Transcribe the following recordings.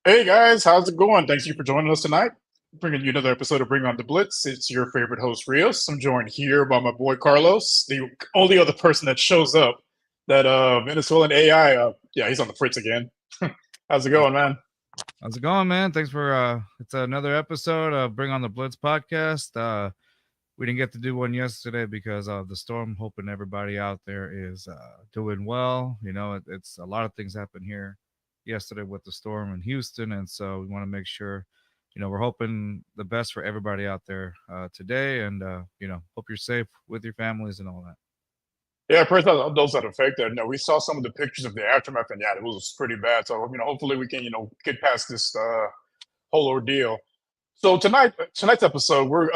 Hey guys, how's it going? Thanks you for joining us tonight. Bringing you another episode of Bring on the Blitz. It's your favorite host, Rios. I'm joined here by my boy Carlos, the only other person that shows up. That Venezuelan AI. Yeah, he's on the fritz again. How's it How's going, man? how's it going, man? Thanks for it's another episode of Bring on the Blitz podcast. We didn't get to do one yesterday because of the storm. Hoping everybody out there is doing well. It's a lot of things happened here yesterday with the storm in Houston, and so we want to make sure, we're hoping the best for everybody out there today, and hope you're safe with your families and all that. Yeah, first of those that are affected. No, we saw some of the pictures of the aftermath, and yeah, it was pretty bad. So hopefully we can get past this whole ordeal. So tonight's episode, we're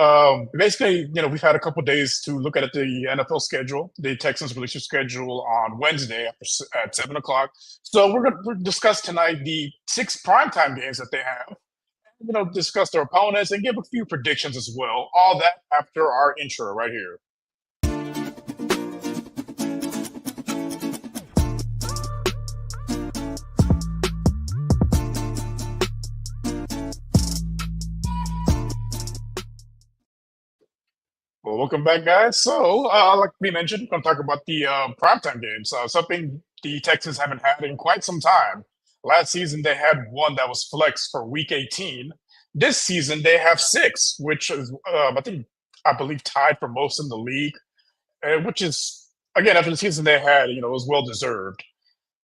basically, we've had a couple days to look at the NFL schedule. The Texans released their schedule on Wednesday at 7 o'clock. So we're discuss tonight the six primetime games that they have. Discuss their opponents and give a few predictions as well. All that after our intro right here. Well, welcome back, guys. So, like we mentioned, we're going to talk about the primetime games, something the Texans haven't had in quite some time. Last season, they had one that was flex for Week 18. This season, they have six, which is, I believe, tied for most in the league, which is, again, after the season they had, it was well deserved.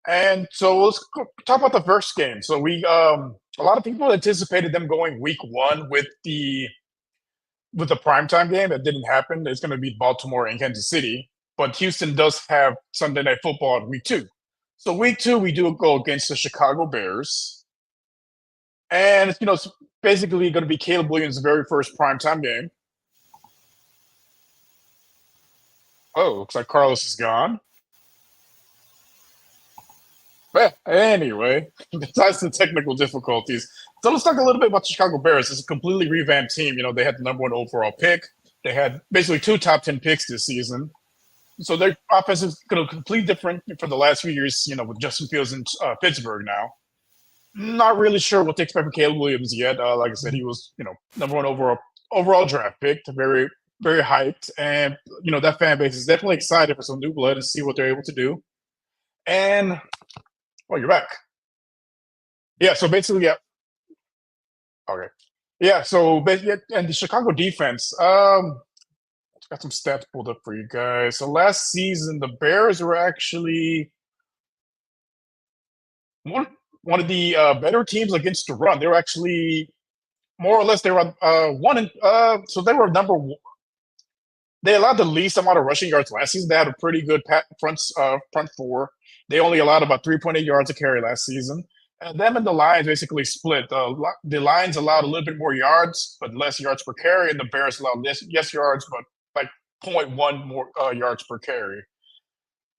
And so talk about the first game. So a lot of people anticipated them going Week 1 with the primetime game. That didn't happen. It's going to be Baltimore and Kansas City. But Houston does have Sunday Night Football in week 2. So week 2, we do go against the Chicago Bears. And, it's basically going to be Caleb Williams' very first primetime game. Oh, looks like Carlos is gone. But anyway, besides the technical difficulties, so let's talk a little bit about the Chicago Bears. It's a completely revamped team. They had the number 1 overall pick. They had basically 2 top 10 picks this season. So their offense is going to completely different for the last few years, with Justin Fields in Pittsburgh now. Not really sure what to expect from Caleb Williams yet. Like I said, he was, number 1 overall draft pick, very, very hyped. And, that fan base is definitely excited for some new blood and see what they're able to do. And, you're back. Yeah, so basically, yeah. Okay. Yeah, so and the Chicago defense, got some stats pulled up for you guys. So last season, the Bears were actually one of the better teams against the run. They were actually more or less they were one and so they were number one. They allowed the least amount of rushing yards last season. They had a pretty good front four. They only allowed about 3.8 yards a carry last season. And them and the Lions basically split. The Lions allowed a little bit more yards, but less yards per carry, and the Bears allowed less yes yards, but like zero point 0.1 more yards per carry.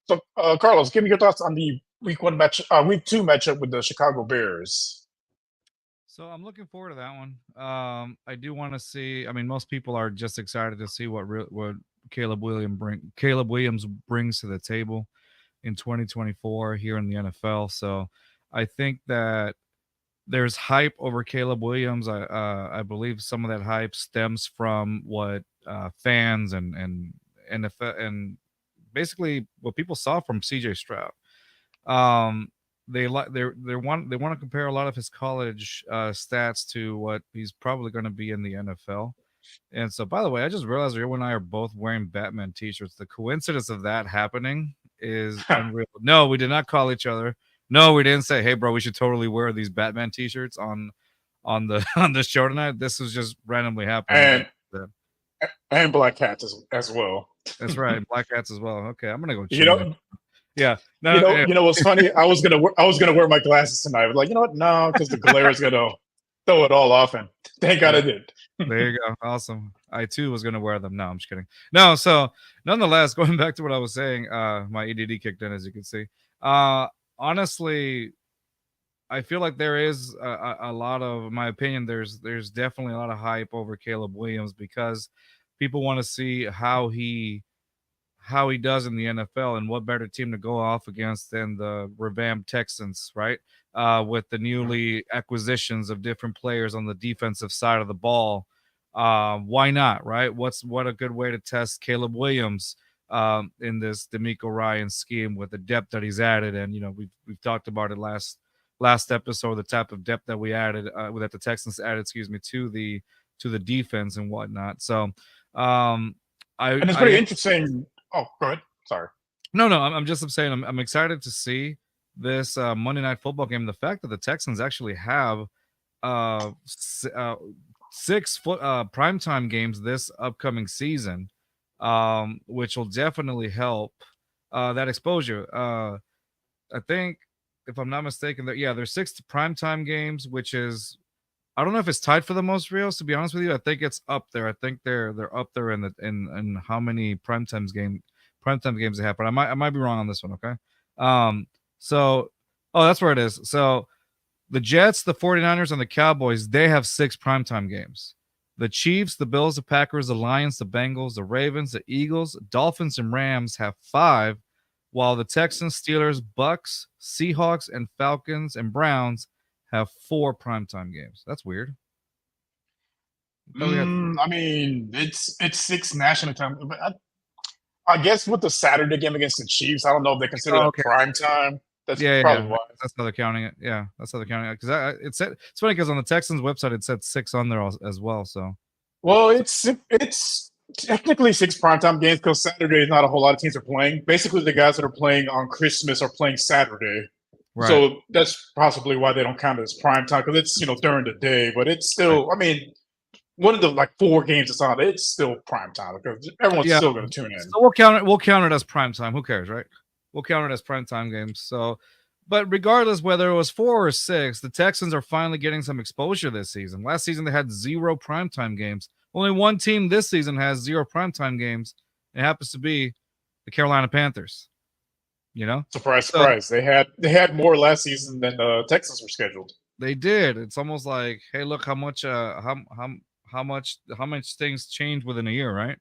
So, Carlos, give me your thoughts on the week 2 matchup with the Chicago Bears. So I'm looking forward to that one. I do want to see. I mean, most people are just excited to see what Caleb Williams brings to the table in 2024 here in the NFL. So I think that there's hype over Caleb Williams. I believe some of that hype stems from what fans and NFL and basically what people saw from CJ Stroud. Um, they want to compare a lot of his college stats to what he's probably going to be in the NFL. And so, by the way, I just realized you and I are both wearing Batman T-shirts. The coincidence of that happening is unreal. No, we did not call each other. No, we didn't say, "Hey, bro, we should totally wear these Batman T-shirts on the on the show tonight." This was just randomly happening. and and Black Cats as well. That's right, Black Hats as well. Okay, I'm gonna go You change. know, Yeah, no, no, what's funny? I was gonna wear my glasses tonight. I was like, you know what? No, because the glare is gonna throw it all off, and thank God yeah. I did. There you go. Awesome. I too was gonna wear them. No, I'm just kidding. No, so nonetheless, going back to what I was saying, my ADD kicked in, as you can see. Uh Honestly, I feel like there is a lot of, in my opinion, there's definitely a lot of hype over Caleb Williams because people want to see how he does in the NFL, and what better team to go off against than the revamped Texans, right? With the newly acquisitions of different players on the defensive side of the ball. Why not, right? What a good way to test Caleb Williams in this D'Amico Ryan scheme with the depth that he's added. And we've talked about it last episode, the type of depth that we added that the Texans added, to the defense and whatnot. So And it's pretty interesting. Oh, go ahead. Sorry. No, I'm just saying I'm excited to see this Monday Night Football game. The fact that the Texans actually have uh, 6 primetime games this upcoming season, which will definitely help that exposure. I think, if I'm not mistaken, there's 6 primetime games, which is, I don't know if it's tied for the most reels. To be honest with you, I think it's up there. I think they're up there in how many primetime games they have. But I might be wrong on this one. Okay. So, that's where it is. So the Jets, the 49ers, and the Cowboys, they have 6 primetime games. The Chiefs, the Bills, the Packers, the Lions, the Bengals, the Ravens, the Eagles, Dolphins, and Rams have 5, while the Texans, Steelers, Bucks, Seahawks, and Falcons and Browns have 4 primetime games. That's weird. I mean, it's 6 national time. I guess with the Saturday game against the Chiefs, I don't know if they consider that prime time. That's probably why. That's how they're counting it. Yeah, that's how they're counting it. Because it's funny because on the Texans website it said 6 on there as well. So, well, it's technically 6 primetime games because Saturday is not a whole lot of teams are playing. Basically, the guys that are playing on Christmas are playing Saturday. Right. So that's possibly why they don't count it as prime time, because it's during the day, but it's still. Right. I mean, one of the 4 games that's on, it's still prime time because everyone's still going to tune in. So we'll count it as prime time. Who cares, right? We'll count it as prime time games. So, but regardless whether it was 4 or 6, the Texans are finally getting some exposure this season. Last season they had 0 primetime games. Only one team this season has 0 primetime games. It happens to be the Carolina Panthers. Surprise, surprise. They had more last season than the Texans were scheduled. They did. It's almost like, hey, look how much things change within a year, right?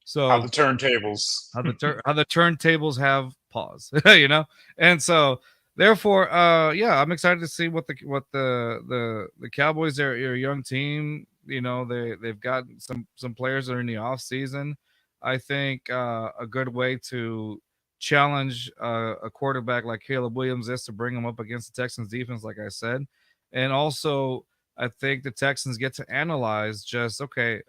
So how the turntables have pause, and so therefore, I'm excited to see what the Cowboys. They're a young team. They've got some players that are in the off season. I think a good way to challenge a quarterback like Caleb Williams is to bring him up against the Texans defense, like I said. And also, I think the Texans get to analyze just, okay,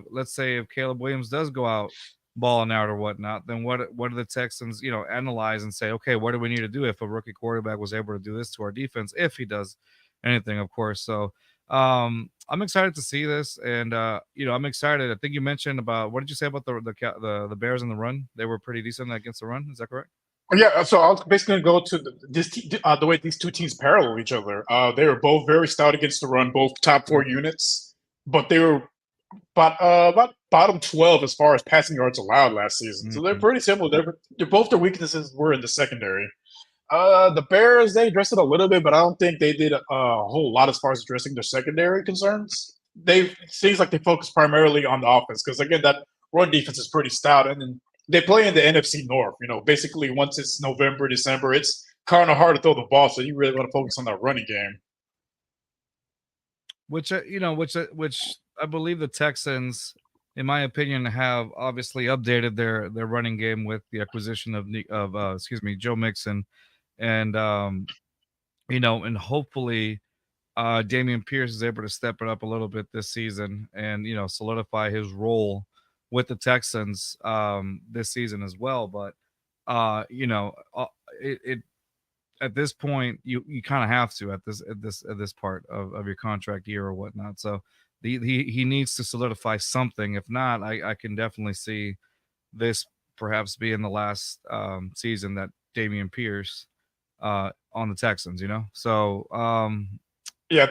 let's say if Caleb Williams does go out balling out or whatnot, then what do the Texans, analyze and say, okay, what do we need to do if a rookie quarterback was able to do this to our defense, if he does anything, of course. So I'm excited to see this, and I'm excited. I think you mentioned about, what did you say about the Bears in the run? They were pretty decent against the run. Is that correct? Yeah, so I was basically going to go to the way these two teams parallel each other. They were both very stout against the run, both top 4 units, but they were about bottom 12 as far as passing yards allowed last season. Mm-hmm. So they're pretty similar. Both their weaknesses were in the secondary. The Bears, they addressed it a little bit, but I don't think they did a whole lot as far as addressing their secondary concerns. It seems like they focus primarily on the offense because, again, that run defense is pretty stout, and then they play in the NFC North. Basically once it's November, December, it's kind of hard to throw the ball, so you really want to focus on that running game. Which I believe the Texans, in my opinion, have obviously updated their running game with the acquisition of Joe Mixon, and and hopefully Dameon Pierce is able to step it up a little bit this season and solidify his role with the Texans this season as well. But it at this point you kind of have to at this part of your contract year or whatnot. So he needs to solidify something. If not, I can definitely see this perhaps being the last season that Dameon Pierce on the Texans. So I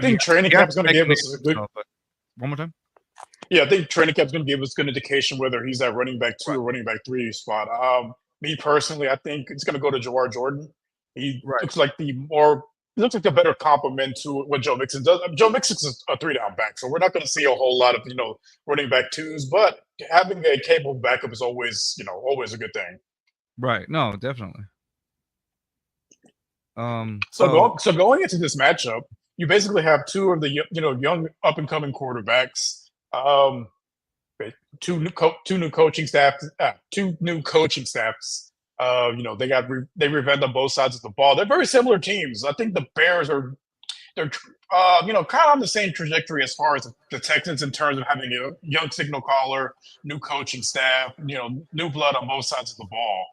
think training camp is going to give us a good. One more time. Yeah, I think training camp is going to give us good indication whether he's at running back 2 or running back 3 spot. Me personally, I think it's going to go to Jawar Jordan. He looks like the more He looks like a better complement to what Joe Mixon does. Joe Mixon's a 3-down back, so we're not going to see a whole lot of running back twos. But having a capable backup is always a good thing. Right. No, definitely. So going into this matchup, you basically have two of the young up and coming quarterbacks. Two new coaching staffs. Two new coaching staffs. They revamped on both sides of the ball. They're very similar teams. I think the Bears they're kind of on the same trajectory as far as the Texans in terms of having a young signal caller, new coaching staff, new blood on both sides of the ball.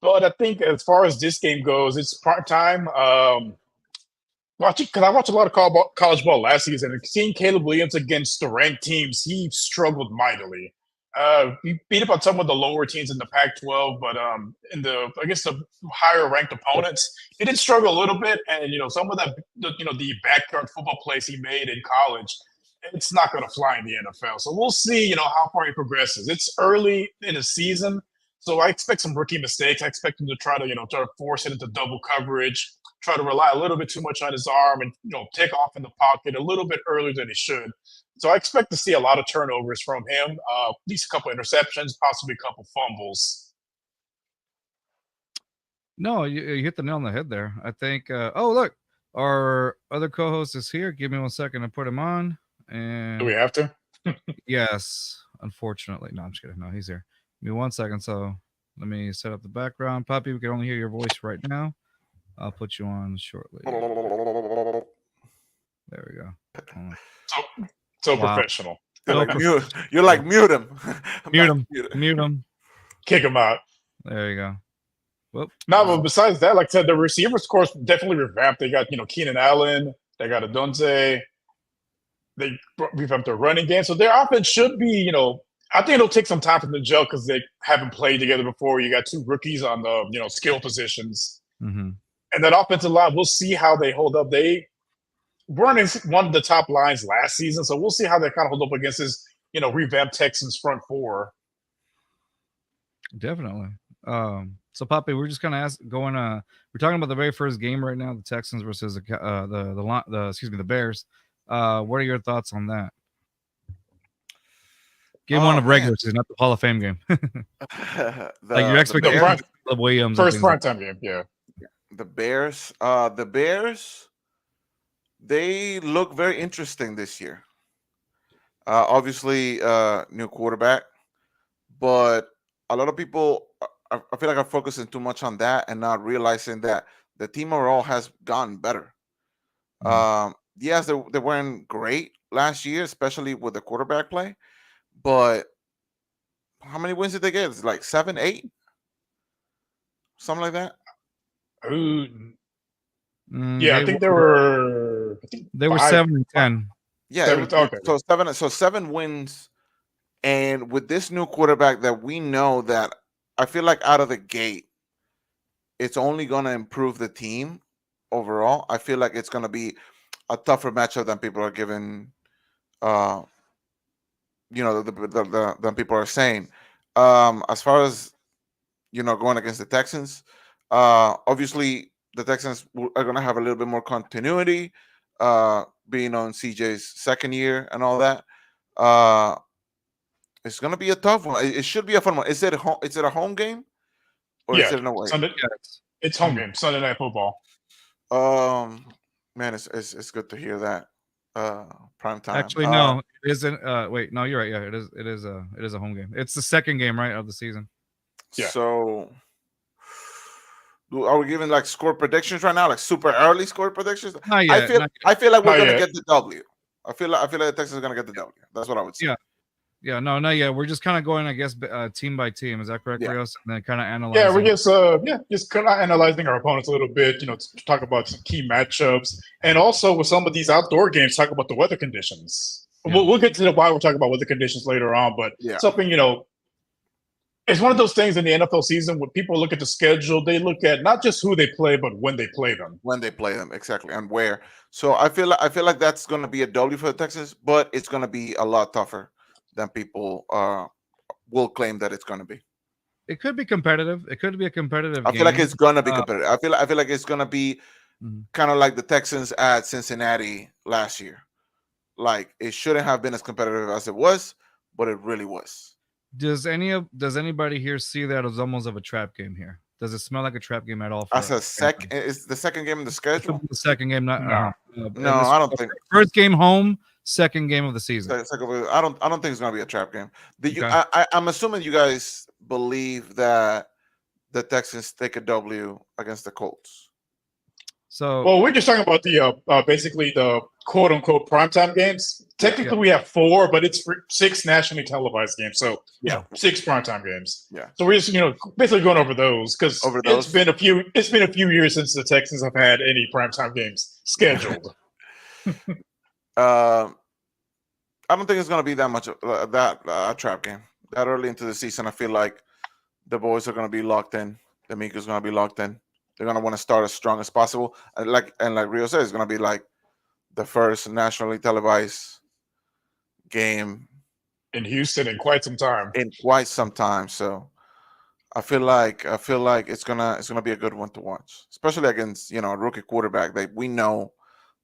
But I think as far as this game goes, it's prime time. Watching because I watched a lot of college ball last season, and seeing Caleb Williams against the ranked teams, he struggled mightily. He beat up on some of the lower teams in the Pac-12, but in the higher ranked opponents, he did struggle a little bit. And some of the backyard football plays he made in college, it's not going to fly in the NFL. So we'll see, how far he progresses. It's early in the season, so I expect some rookie mistakes. I expect him to try to force it into double coverage, try to rely a little bit too much on his arm, and take off in the pocket a little bit earlier than he should. So I expect to see a lot of turnovers from him. At least a couple interceptions, possibly a couple fumbles. No, you hit the nail on the head there. I think. Oh, look, our other co-host is here. Give me 1 second to put him on. And do we have to? Yes, unfortunately. No, I'm just kidding. No, he's here. Give me 1 second. So let me set up the background. Poppy, we can only hear your voice right now. I'll put you on shortly. There we go. So wow. Professional. You're like mute him. Mute him. Kick him out. There you go. Well, no, but besides that, like I said, the receivers course definitely revamped. They got Keenan Allen. They got Adonze. They revamped their running game, so their offense should be. I think it'll take some time for them to gel because they haven't played together before. You got two rookies on the skill positions. Mm-hmm. And that offensive line, we'll see how they hold up. They weren't in one of the top lines last season, so we'll see how they kind of hold up against this, revamped Texans front four. Definitely. So, Poppy, we're just kind of we're talking about the very first game right now, the Texans versus the Bears. What are your thoughts on that? Game one of regular season, not the Hall of Fame game. Like your expectations of Williams. First primetime game, yeah. The Bears, they look very interesting this year. Obviously, new quarterback, but a lot of people, I feel like, are focusing too much on that and not realizing that the team overall has gotten better. Yes, they weren't great last year, especially with the quarterback play, but how many wins did they get? It's like 7, 8, something like that. Yeah, I think they were 7 and 10. Yeah, so 7 wins, and with this new quarterback that we know, that I feel like out of the gate, it's only going to improve the team overall. I feel like it's going to be a tougher matchup than people are giving. Than people are saying. As far as going against the Texans. Obviously, the Texans are going to have a little bit more continuity, being on CJ's second year and all that. It's going to be a tough one. It should be a fun one. Is it a home game? Or is it an away? It's home game, Sunday Night Football. Man, it's good to hear that. Primetime. Actually, no, it isn't. Wait, no, you're right. Yeah, it is a home game. It's the second game, right, of the season. Yeah. So, are we giving like score predictions right now, like super early score predictions? Not yet, I feel like we're gonna get the W. I feel like the Texans are gonna get the W. That's what I would say. Yeah, no, not yet. We're just kind of going, I guess, team by team. Is that correct, Rios? And then kind of analyzing. Yeah, we're just kind of analyzing our opponents a little bit. To talk about some key matchups, and also with some of these outdoor games, talk about the weather conditions. Yeah. We'll get to why we're talking about weather conditions later on, but something it's one of those things in the NFL season when people look at the schedule, they look at not just who they play, but when they play them. When they play them, exactly, and where. So I feel like that's going to be a W for the Texans, but it's going to be a lot tougher than people will claim that it's going to be. It could be competitive. It could be a competitive. I feel like it's going to be competitive. I feel like it's going to be kind of like the Texans at Cincinnati last year. Like it shouldn't have been as competitive as it was, but it really was. Does anybody here see that as almost of a trap game here? Does it smell like a trap game at all? As a is the second game in the schedule? The second game, not no, I don't think. First game home, second game of the season. I don't think it's gonna be a trap game. I'm assuming you guys believe that the Texans take a W against the Colts. So, well, we're just talking about the basically the quote unquote primetime games. Technically, we have 4, but it's 6 nationally televised games. So 6 primetime games. Yeah. So we're just basically going over those because it's been a few years since the Texans have had any primetime games scheduled. I don't think it's going to be that much that trap game that early into the season. I feel like the boys are going to be locked in. The Miko's going to be locked in. They're going to want to start as strong as possible. And like Rio said, it's going to be like the first nationally televised game in Houston in quite some time. So I feel like it's gonna be a good one to watch, especially against a rookie quarterback that we know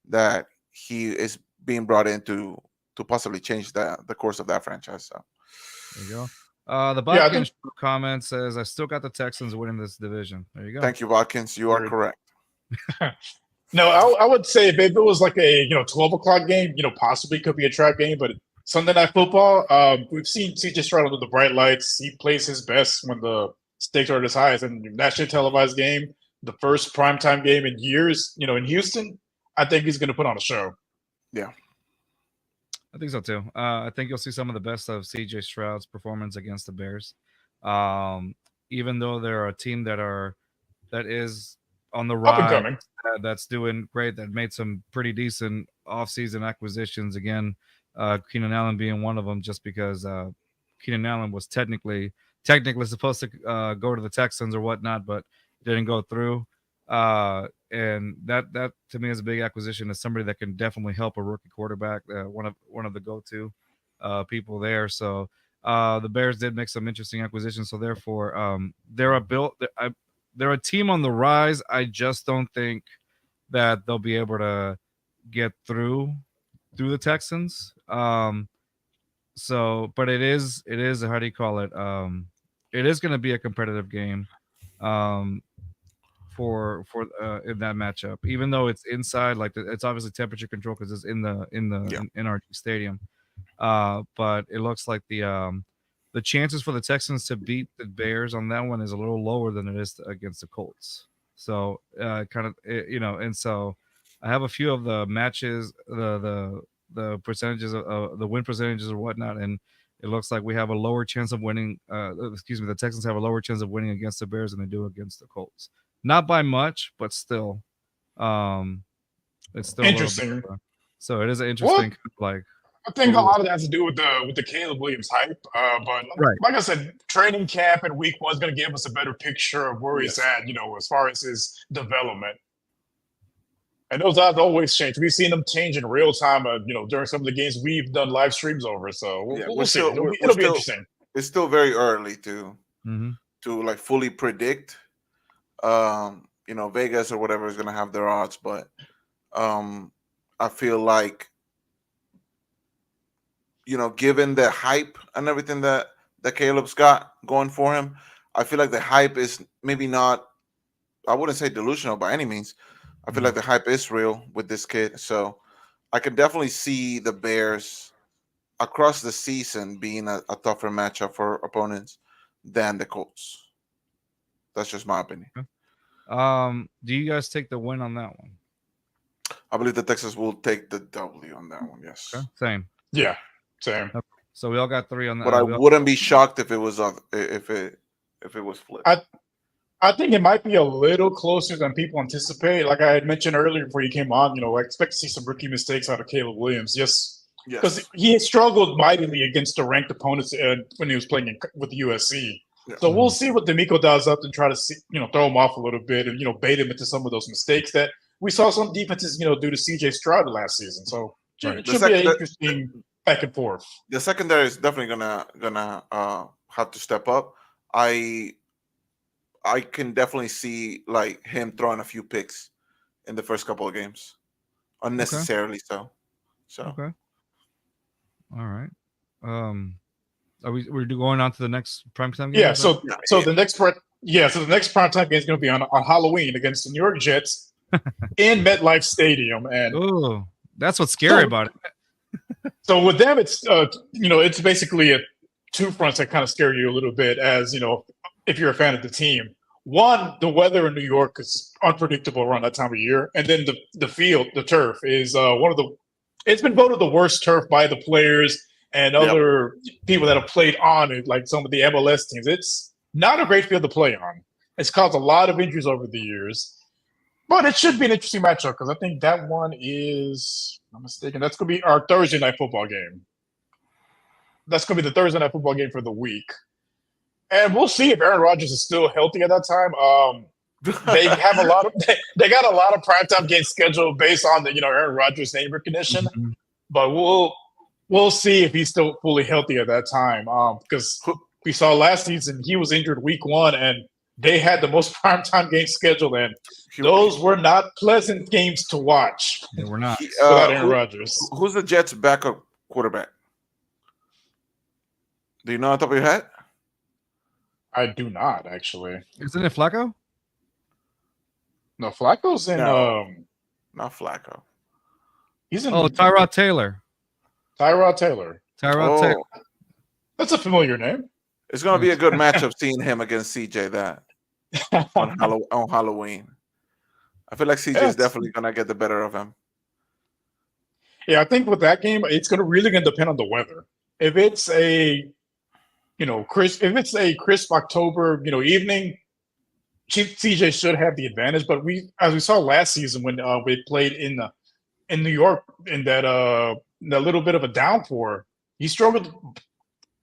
that he is being brought in to possibly change the course of that franchise. So there you go. The Bodkins comment says, "I still got the Texans winning this division." There you go. Thank you, Bodkins. You are correct. No, I would say if it was like a 12 o'clock game, possibly could be a trap game, but Sunday Night Football, we've seen CJ Stroud under the bright lights. He plays his best when the stakes are at his highest. And nationally televised game, the first primetime game in years, in Houston, I think he's going to put on a show. Yeah. I think so too. I think you'll see some of the best of CJ Stroud's performance against the Bears. Even though they're a team that is on the rise, that's doing great, that made some pretty decent offseason acquisitions. Again, Keenan Allen being one of them, just because Keenan Allen was technically supposed to go to the Texans or whatnot, but didn't go through. And that to me is a big acquisition, as somebody that can definitely help a rookie quarterback, one of the go-to people there. So the Bears did make some interesting acquisitions. So therefore, they're a team on the rise. I just don't think that they'll be able to get through the Texans. So, but it is how do you call it? It is going to be a competitive game. For in that matchup, even though it's inside, like it's obviously temperature control because it's in our stadium. But it looks like the chances for the Texans to beat the Bears on that one is a little lower than it is against the Colts. So and so I have a few of the matches, the percentages of the win percentages or whatnot, and it looks like we have a lower chance of winning. The Texans have a lower chance of winning against the Bears than they do against the Colts. Not by much, but still, it's still interesting. So it is an interesting I think a lot of that has to do with the Caleb Williams hype. But like I said, training camp in week 1 is going to give us a better picture of where he's at, as far as his development. And those odds always change. We've seen them change in real time, during some of the games we've done live streams over. So we'll see. It'll be interesting. It's still very early to like fully predict. Vegas or whatever is going to have their odds, but I feel like given the hype and everything that Caleb's got going for him, I feel like the hype is maybe not, I wouldn't say delusional by any means. I feel like the hype is real with this kid, so I can definitely see the Bears across the season being a tougher matchup for opponents than the Colts. That's just my opinion. Do you guys take the win on that one? I believe the Texans will take the W on that one. Yes. Okay. Same. Yeah. Same. Okay. So we all got 3 on that. But I wouldn't be shocked if it was if it was flipped. I think it might be a little closer than people anticipate. Like I had mentioned earlier before you came on, I expect to see some rookie mistakes out of Caleb Williams. Yes. Because he struggled mightily against the ranked opponents when he was playing with USC. Yeah. So we'll see what D'Amico does up and try to see, throw him off a little bit and, bait him into some of those mistakes that we saw some defenses, do to CJ Stroud last season. So it should be an interesting back and forth. The secondary is definitely gonna have to step up. I can definitely see like him throwing a few picks in the first couple of games, unnecessarily so. So Okay. All right. We're going on to the next primetime game? Yeah. is that- So the next so the next primetime game is going to be on Halloween against the New York Jets in MetLife Stadium, and Oh, that's what's scary about it. so with them, it's it's basically two fronts that kind of scare you a little bit, as if you're a fan of the team. One, the weather in New York is unpredictable around that time of year, and then the field, the turf, is it's been voted the worst turf by the players and other people that have played on it, like some of the MLS teams. It's not a great field to play on. It's caused a lot of injuries over the years. But it should be an interesting matchup because I think that one is, if I'm mistaken, that's going to be our Thursday night football game. That's going to be the Thursday night football game for the week. And we'll see if Aaron Rodgers is still healthy at that time. They have they got a lot of primetime games scheduled based on the Aaron Rodgers name recognition. Mhm. But we'll see if he's still fully healthy at that time. Because we saw last season he was injured week 1 and they had the most primetime games scheduled, and those were not pleasant games to watch. They were not. Without Aaron Rodgers. Who's the Jets' backup quarterback? Do you know on top of your head? I do not, actually. Isn't it Flacco? No, Flacco's in. Not Flacco. He's in. Tyrod Taylor. Tyrod Taylor. Taylor. That's a familiar name. It's going to be a good matchup seeing him against CJ that on Halloween. I feel like CJ is definitely going to get the better of him. Yeah, I think with that game, it's really going to depend on the weather. If it's a crisp October, evening, CJ should have the advantage. But as we saw last season when we played in New York in that little bit of a downpour, he struggled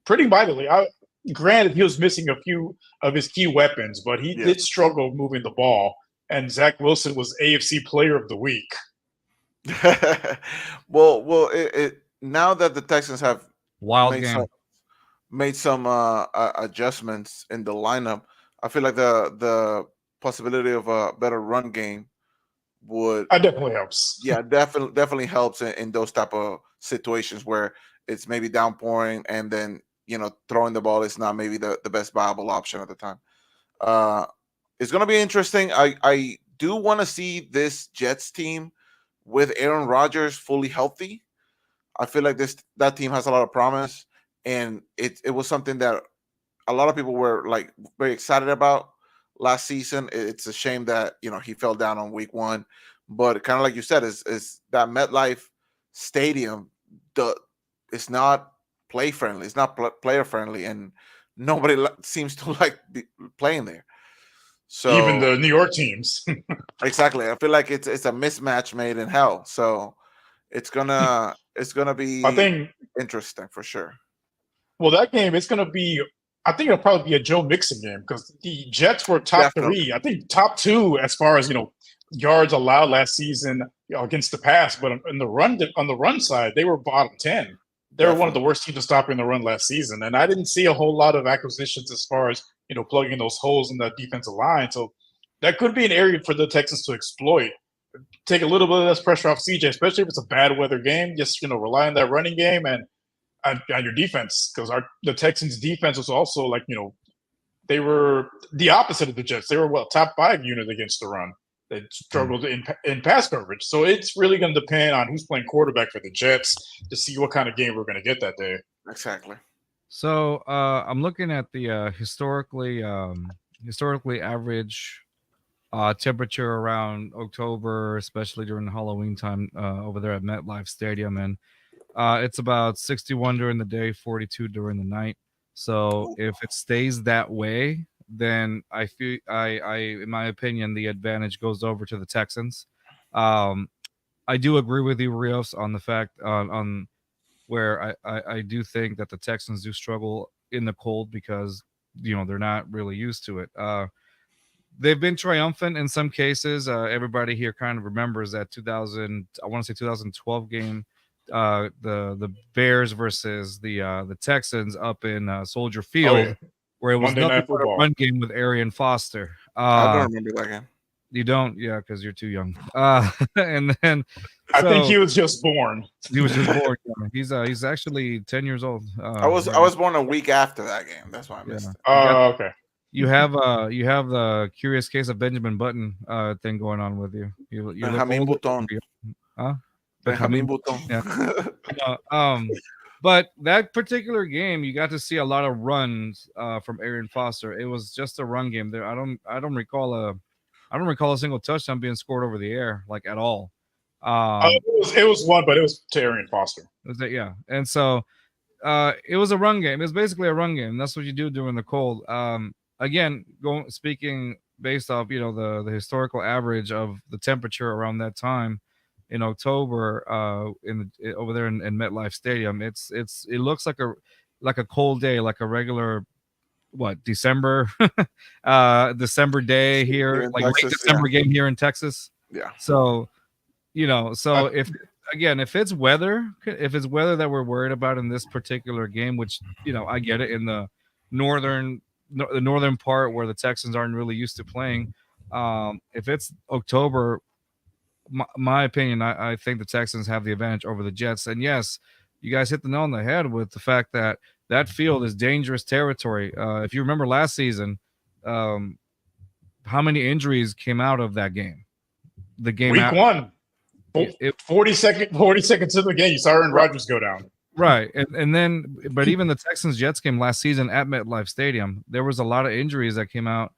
pretty mightily. Granted, he was missing a few of his key weapons, but he did struggle moving the ball. And Zach Wilson was AFC Player of the Week. well, now that the Texans have made some adjustments in the lineup, I feel like the possibility of a better run game would definitely helps. Yeah, definitely helps in those type of situations where it's maybe downpouring and then throwing the ball is not maybe the best viable option at the time. It's going to be interesting. I do want to see this Jets team with Aaron Rodgers fully healthy. I feel like that team has a lot of promise, and it was something that a lot of people were like very excited about last season. It's a shame that he fell down on week 1, but kind of like you said, is that MetLife Stadium? It's not play friendly. It's not player friendly, and nobody seems to like playing there. So even the New York teams. Exactly. I feel like it's a mismatch made in hell. So it's gonna be interesting for sure. Well, that game it's gonna be. I think it'll probably be a Joe Mixon game because the Jets were top 3. I think top 2 as far as yards allowed last season against the pass, but on the run side they were bottom 10. They were one of the worst teams to stop in the run last season, and I didn't see a whole lot of acquisitions as far as plugging those holes in the defensive line. So that could be an area for the Texans to exploit. Take a little bit less pressure off CJ, especially if it's a bad weather game. Just rely on that running game and on your defense, because the Texans' defense was also they were the opposite of the Jets. They were top 5 unit against the run. They struggled in pass coverage. So it's really going to depend on who's playing quarterback for the Jets to see what kind of game we're going to get that day. Exactly. So I'm looking at the historically average temperature around October, especially during the Halloween time over there at MetLife Stadium, and it's about 61 during the day, 42 during the night. So if it stays that way, then I feel in my opinion, the advantage goes over to the Texans. I do agree with you, Rios, on the fact on where I do think that the Texans do struggle in the cold because they're not really used to it. They've been triumphant in some cases. Everybody here kind of remembers that 2012 game, the Bears versus the Texans up in Soldier Field, where it was Monday nothing Night but a Football. run game with Arian Foster. I don't remember that game. You don't, yeah, because you're too young. And then I think so he was just born. he was just born. He's actually 10 years old. I was right now. born a week after that game. That's why I missed it. Okay. You have the Curious Case of Benjamin Button thing going on with you. You look Benjamin older. Button. Huh? Benjamin Button. Yeah. But that particular game, you got to see a lot of runs from Arian Foster. It was just a run game there. I don't recall a single touchdown being scored over the air, like, at all. It was one, but it was Terrian Foster. Was that, yeah. And so it was a run game. It was basically a run game. That's what you do during the cold. Again, speaking based off, the historical average of the temperature around that time in October, over there in MetLife Stadium, it looks like a cold day, like a regular December December day here, like Texas, late December game here in Texas. Yeah. So if it's weather that we're worried about in this particular game, which I get it, in the northern part where the Texans aren't really used to playing, if it's October, my opinion, I think the Texans have the advantage over the Jets. And yes, you guys hit the nail on the head with the fact that field is dangerous territory. If you remember last season, how many injuries came out of that game? The game week one. 40 seconds in the game, you saw Aaron Rodgers go down. Right. And then, but even the Texans-Jets game last season at MetLife Stadium, there was a lot of injuries that came out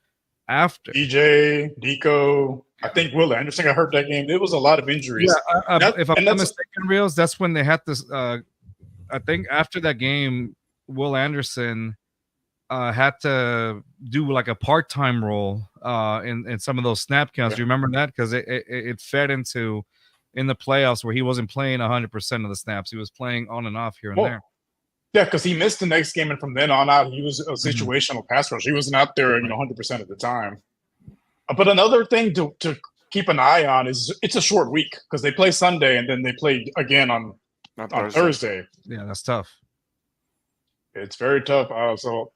after. DJ, Nico, I think Will Anderson got hurt that game. There was a lot of injuries. Yeah, if I'm not mistaken, Reels, that's when they had this. I think after that game, Will Anderson had to do like a part-time role in some of those snap counts. Do you remember that? Because it fed into in the playoffs where he wasn't playing 100% of the snaps. He was playing on and off here and there. Yeah, because he missed the next game, and from then on out, he was a situational pass rush. He wasn't out there, 100% of the time. But another thing to keep an eye on is it's a short week because they play Sunday and then they play again on Thursday. Yeah, that's tough. It's very tough. So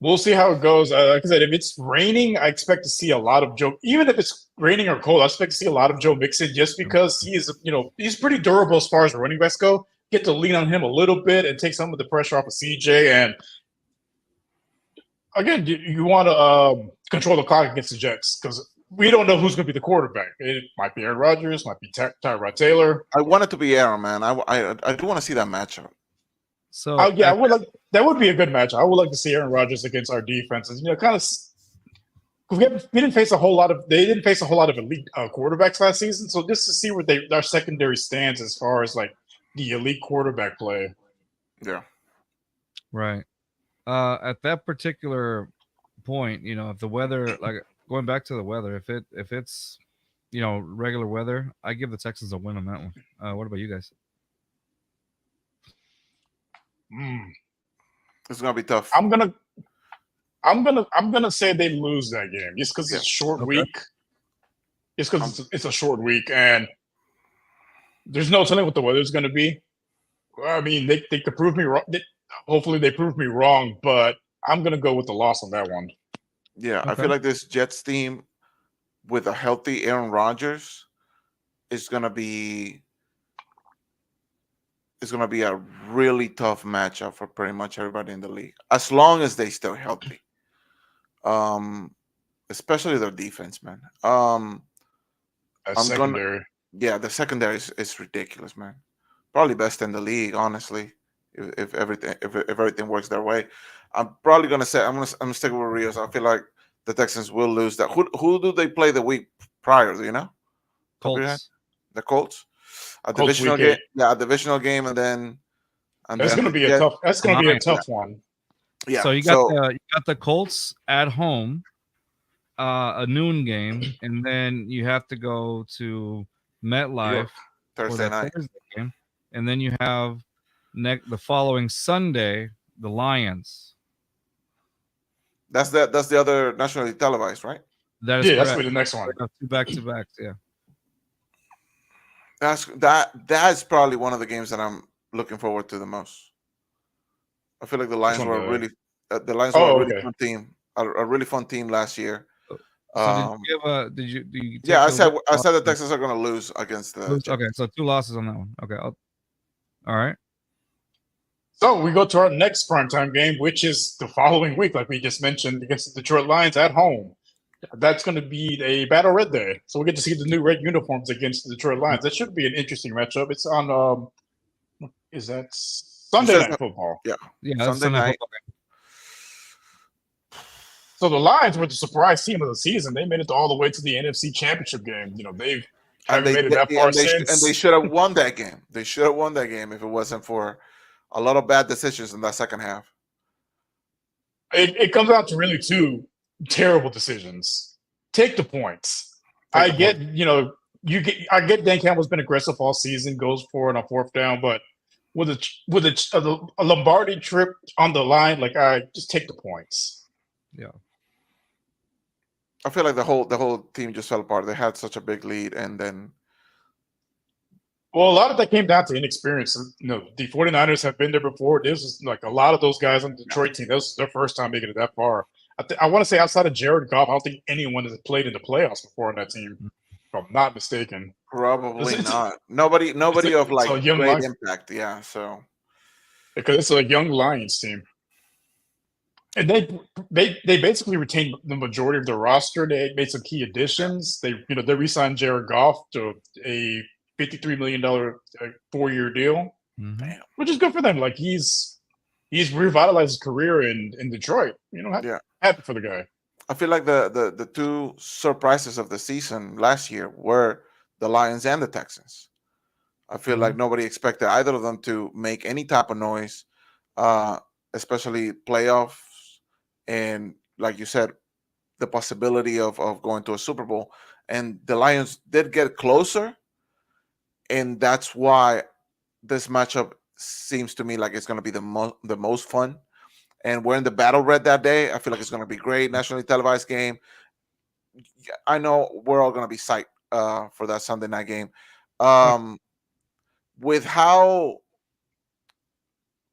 we'll see how it goes. Like I said, if it's raining, I expect to see a lot of Joe. Even if it's raining or cold, I expect to see a lot of Joe Mixon just because he is, he's pretty durable as far as running backs go. Get to lean on him a little bit and take some of the pressure off of CJ. And again, you want to control the clock against the Jets because we don't know who's going to be the quarterback. It might be Aaron Rodgers, might be Tyrod Taylor. I want it to be Aaron, man. I do want to see that matchup. So I would like that would be a good matchup. I would like to see Aaron Rodgers against our defenses. Kind of. We didn't face a whole lot of. They didn't face a whole lot of elite quarterbacks last season. So just to see where our secondary stands as far as like the elite quarterback play. Yeah. Right. At that particular point, if the weather, like going back to the weather, if it's regular weather, I give the Texans a win on that one. What about you guys? It's gonna be tough. I'm gonna say they lose that game just because it's a short week. Just because it's a short week and there's no telling what the weather's gonna be. I mean, they could prove me wrong. Hopefully, they prove me wrong, but I'm gonna go with the loss on that one. Yeah, okay. I feel like this Jets team with a healthy Aaron Rodgers is gonna be. It's going to be a really tough matchup for pretty much everybody in the league, as long as they stay healthy. Especially their defense, man. Secondary. The secondary is ridiculous, man. Probably best in the league, honestly. If everything works their way, I'm probably gonna say I'm gonna stick with Rios. I feel like the Texans will lose that. Who do they play the week prior? Do you know? Colts. The Colts. A divisional game, a divisional game, and then that's going to be a tough. That's going to be a tough one. Yeah. So you got the Colts at home, a noon game, and then you have to go to MetLife Thursday night game, and then you have the following Sunday the Lions. That's the other nationally televised, right? That is that's the next one. 2 back-to-backs, yeah. That's probably one of the games that I'm looking forward to the most. I feel like the Lions were a really fun team, a really fun team last year. So did Um, you give a? Did you? Do you take yeah, I the said look- I said the Texans are going to lose against the Jets. Okay, so 2 losses on that one. Okay, all right. So we go to our next primetime game, which is the following week, like we just mentioned, against the Detroit Lions at home. That's going to be a battle red day. So we get to see the new red uniforms against the Detroit Lions. That should be an interesting matchup. It's on, is that Sunday says- Night Football? Yeah, Yeah, that's Sunday night. football So the Lions were the surprise team of the season. They made it all the way to the NFC Championship game. They haven't made it that far since. And they should have won that game. They should have won that game if it wasn't for a lot of bad decisions in that second half. It comes out to really two terrible decisions. Take the points. I get Dan Campbell's been aggressive all season, goes for it on fourth down, but with a Lombardi trip on the line, like I just take the points. Yeah. I feel like the whole team just fell apart. They had such a big lead, and then Well, a lot of that came down to inexperience. The 49ers have been there before. This is like a lot of those guys on the Detroit team. This is their first time making it that far. I want to say outside of Jared Goff, I don't think anyone has played in the playoffs before on that team, if I'm not mistaken. probably It's- not. Nobody of like a young great Lions- impact. Yeah, so Because it's a young Lions team. And they basically retained the majority of their roster. They made some key additions. They re-signed Jared Goff to a $53 million 4-year deal, Mhm. which is good for them. Like he's revitalized his career in Detroit. Happy for the guy. I feel like the two surprises of the season last year were the Lions and the Texans. I feel like nobody expected either of them to make any type of noise, especially playoffs, and like you said, the possibility of going to a Super Bowl. And the Lions did get closer, and that's why this matchup seems to me like it's going to be the most fun. And we're in the battle red that day. I feel like it's going to be great. Nationally televised game. I know we're all going to be psyched for that Sunday night game. With how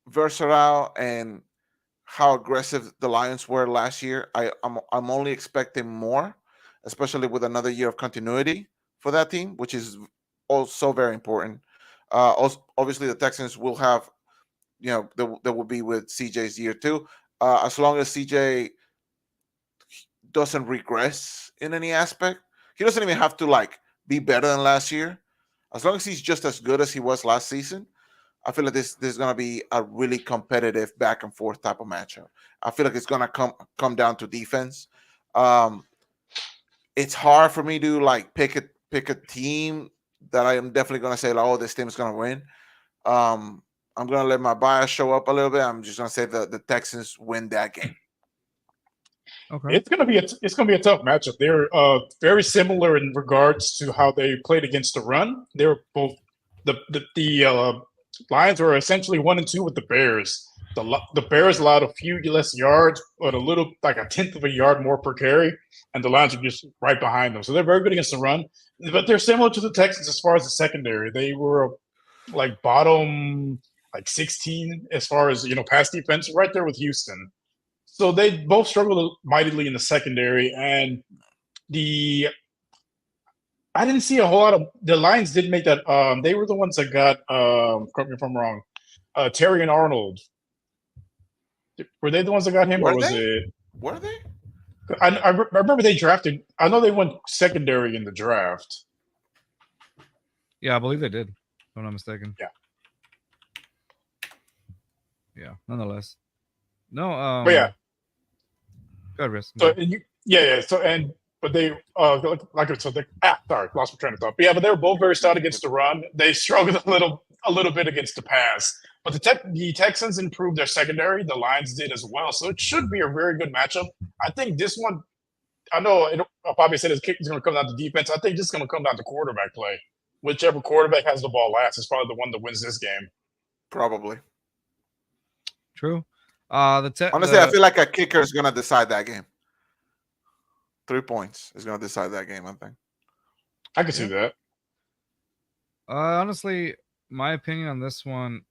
versatile and how aggressive the Lions were last year, I'm only expecting more, especially with another year of continuity for that team, which is also very important. Also, obviously, the Texans will have, they will be with CJ's year too. As long as CJ doesn't regress in any aspect, he doesn't even have to like be better than last year. As long as he's just as good as he was last season, I feel like this is going to be a really competitive back and forth type of matchup. I feel like it's going to come down to defense. It's hard for me to like pick a team that I am definitely going to say, like, oh, this team is going to win. I'm going to let my bias show up a little bit. I'm just going to say the Texans win that game. Okay. It's gonna be a tough matchup. They're very similar in regards to how they played against the run. They're both the Lions were essentially 1-2 with the Bears. The Bears allowed a few less yards, but a little like a tenth of a yard more per carry, and the Lions are just right behind them. So they're very good against the run, but they're similar to the Texans as far as the secondary. They were like bottom like 16 as far as pass defense, right there with Houston. So they both struggled mightily in the secondary, and I didn't see a whole lot of the Lions did make that. They were the ones that got. Correct me if I'm wrong. Terry and Arnold. Were they the ones that got him, or was it? Were they? I remember they drafted. I know they went secondary in the draft. Yeah, I believe they did, if I'm not mistaken. Yeah. Yeah. Nonetheless. No. But yeah. Go ahead, Riz. So yeah. So but they sorry, lost my train of thought. But yeah, but they were both very stout against the run. They struggled a little bit against the pass. But the Texans improved their secondary. The Lions did as well. So it should be a very good matchup. I think this one, I know I'll probably say this is going to come down to defense. I think this is going to come down to quarterback play. Whichever quarterback has the ball last is probably the one that wins this game. Probably. True. Honestly, I feel like a kicker is going to decide that game. 3 points is going to decide that game, I think. I can see that. Honestly, my opinion on this one,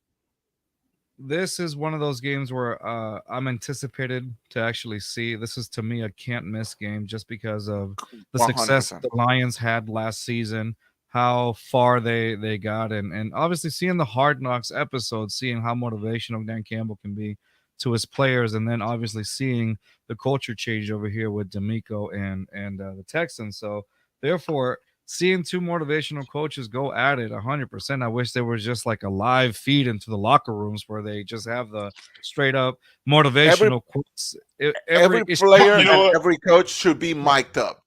this is one of those games where I'm anticipated to actually see. This is to me a can't miss game just because of the success 100%. the Lions had last season, how far they got, and obviously seeing the Hard Knocks episode, seeing how motivational Dan Campbell can be to his players, and then obviously seeing the culture change over here with D'Amico and the Texans. So therefore, seeing two motivational coaches go at it 100%. I wish there was just like a live feed into the locker rooms where they just have the straight up motivational quotes. Every It's- player You know and what? every coach should be mic'd up.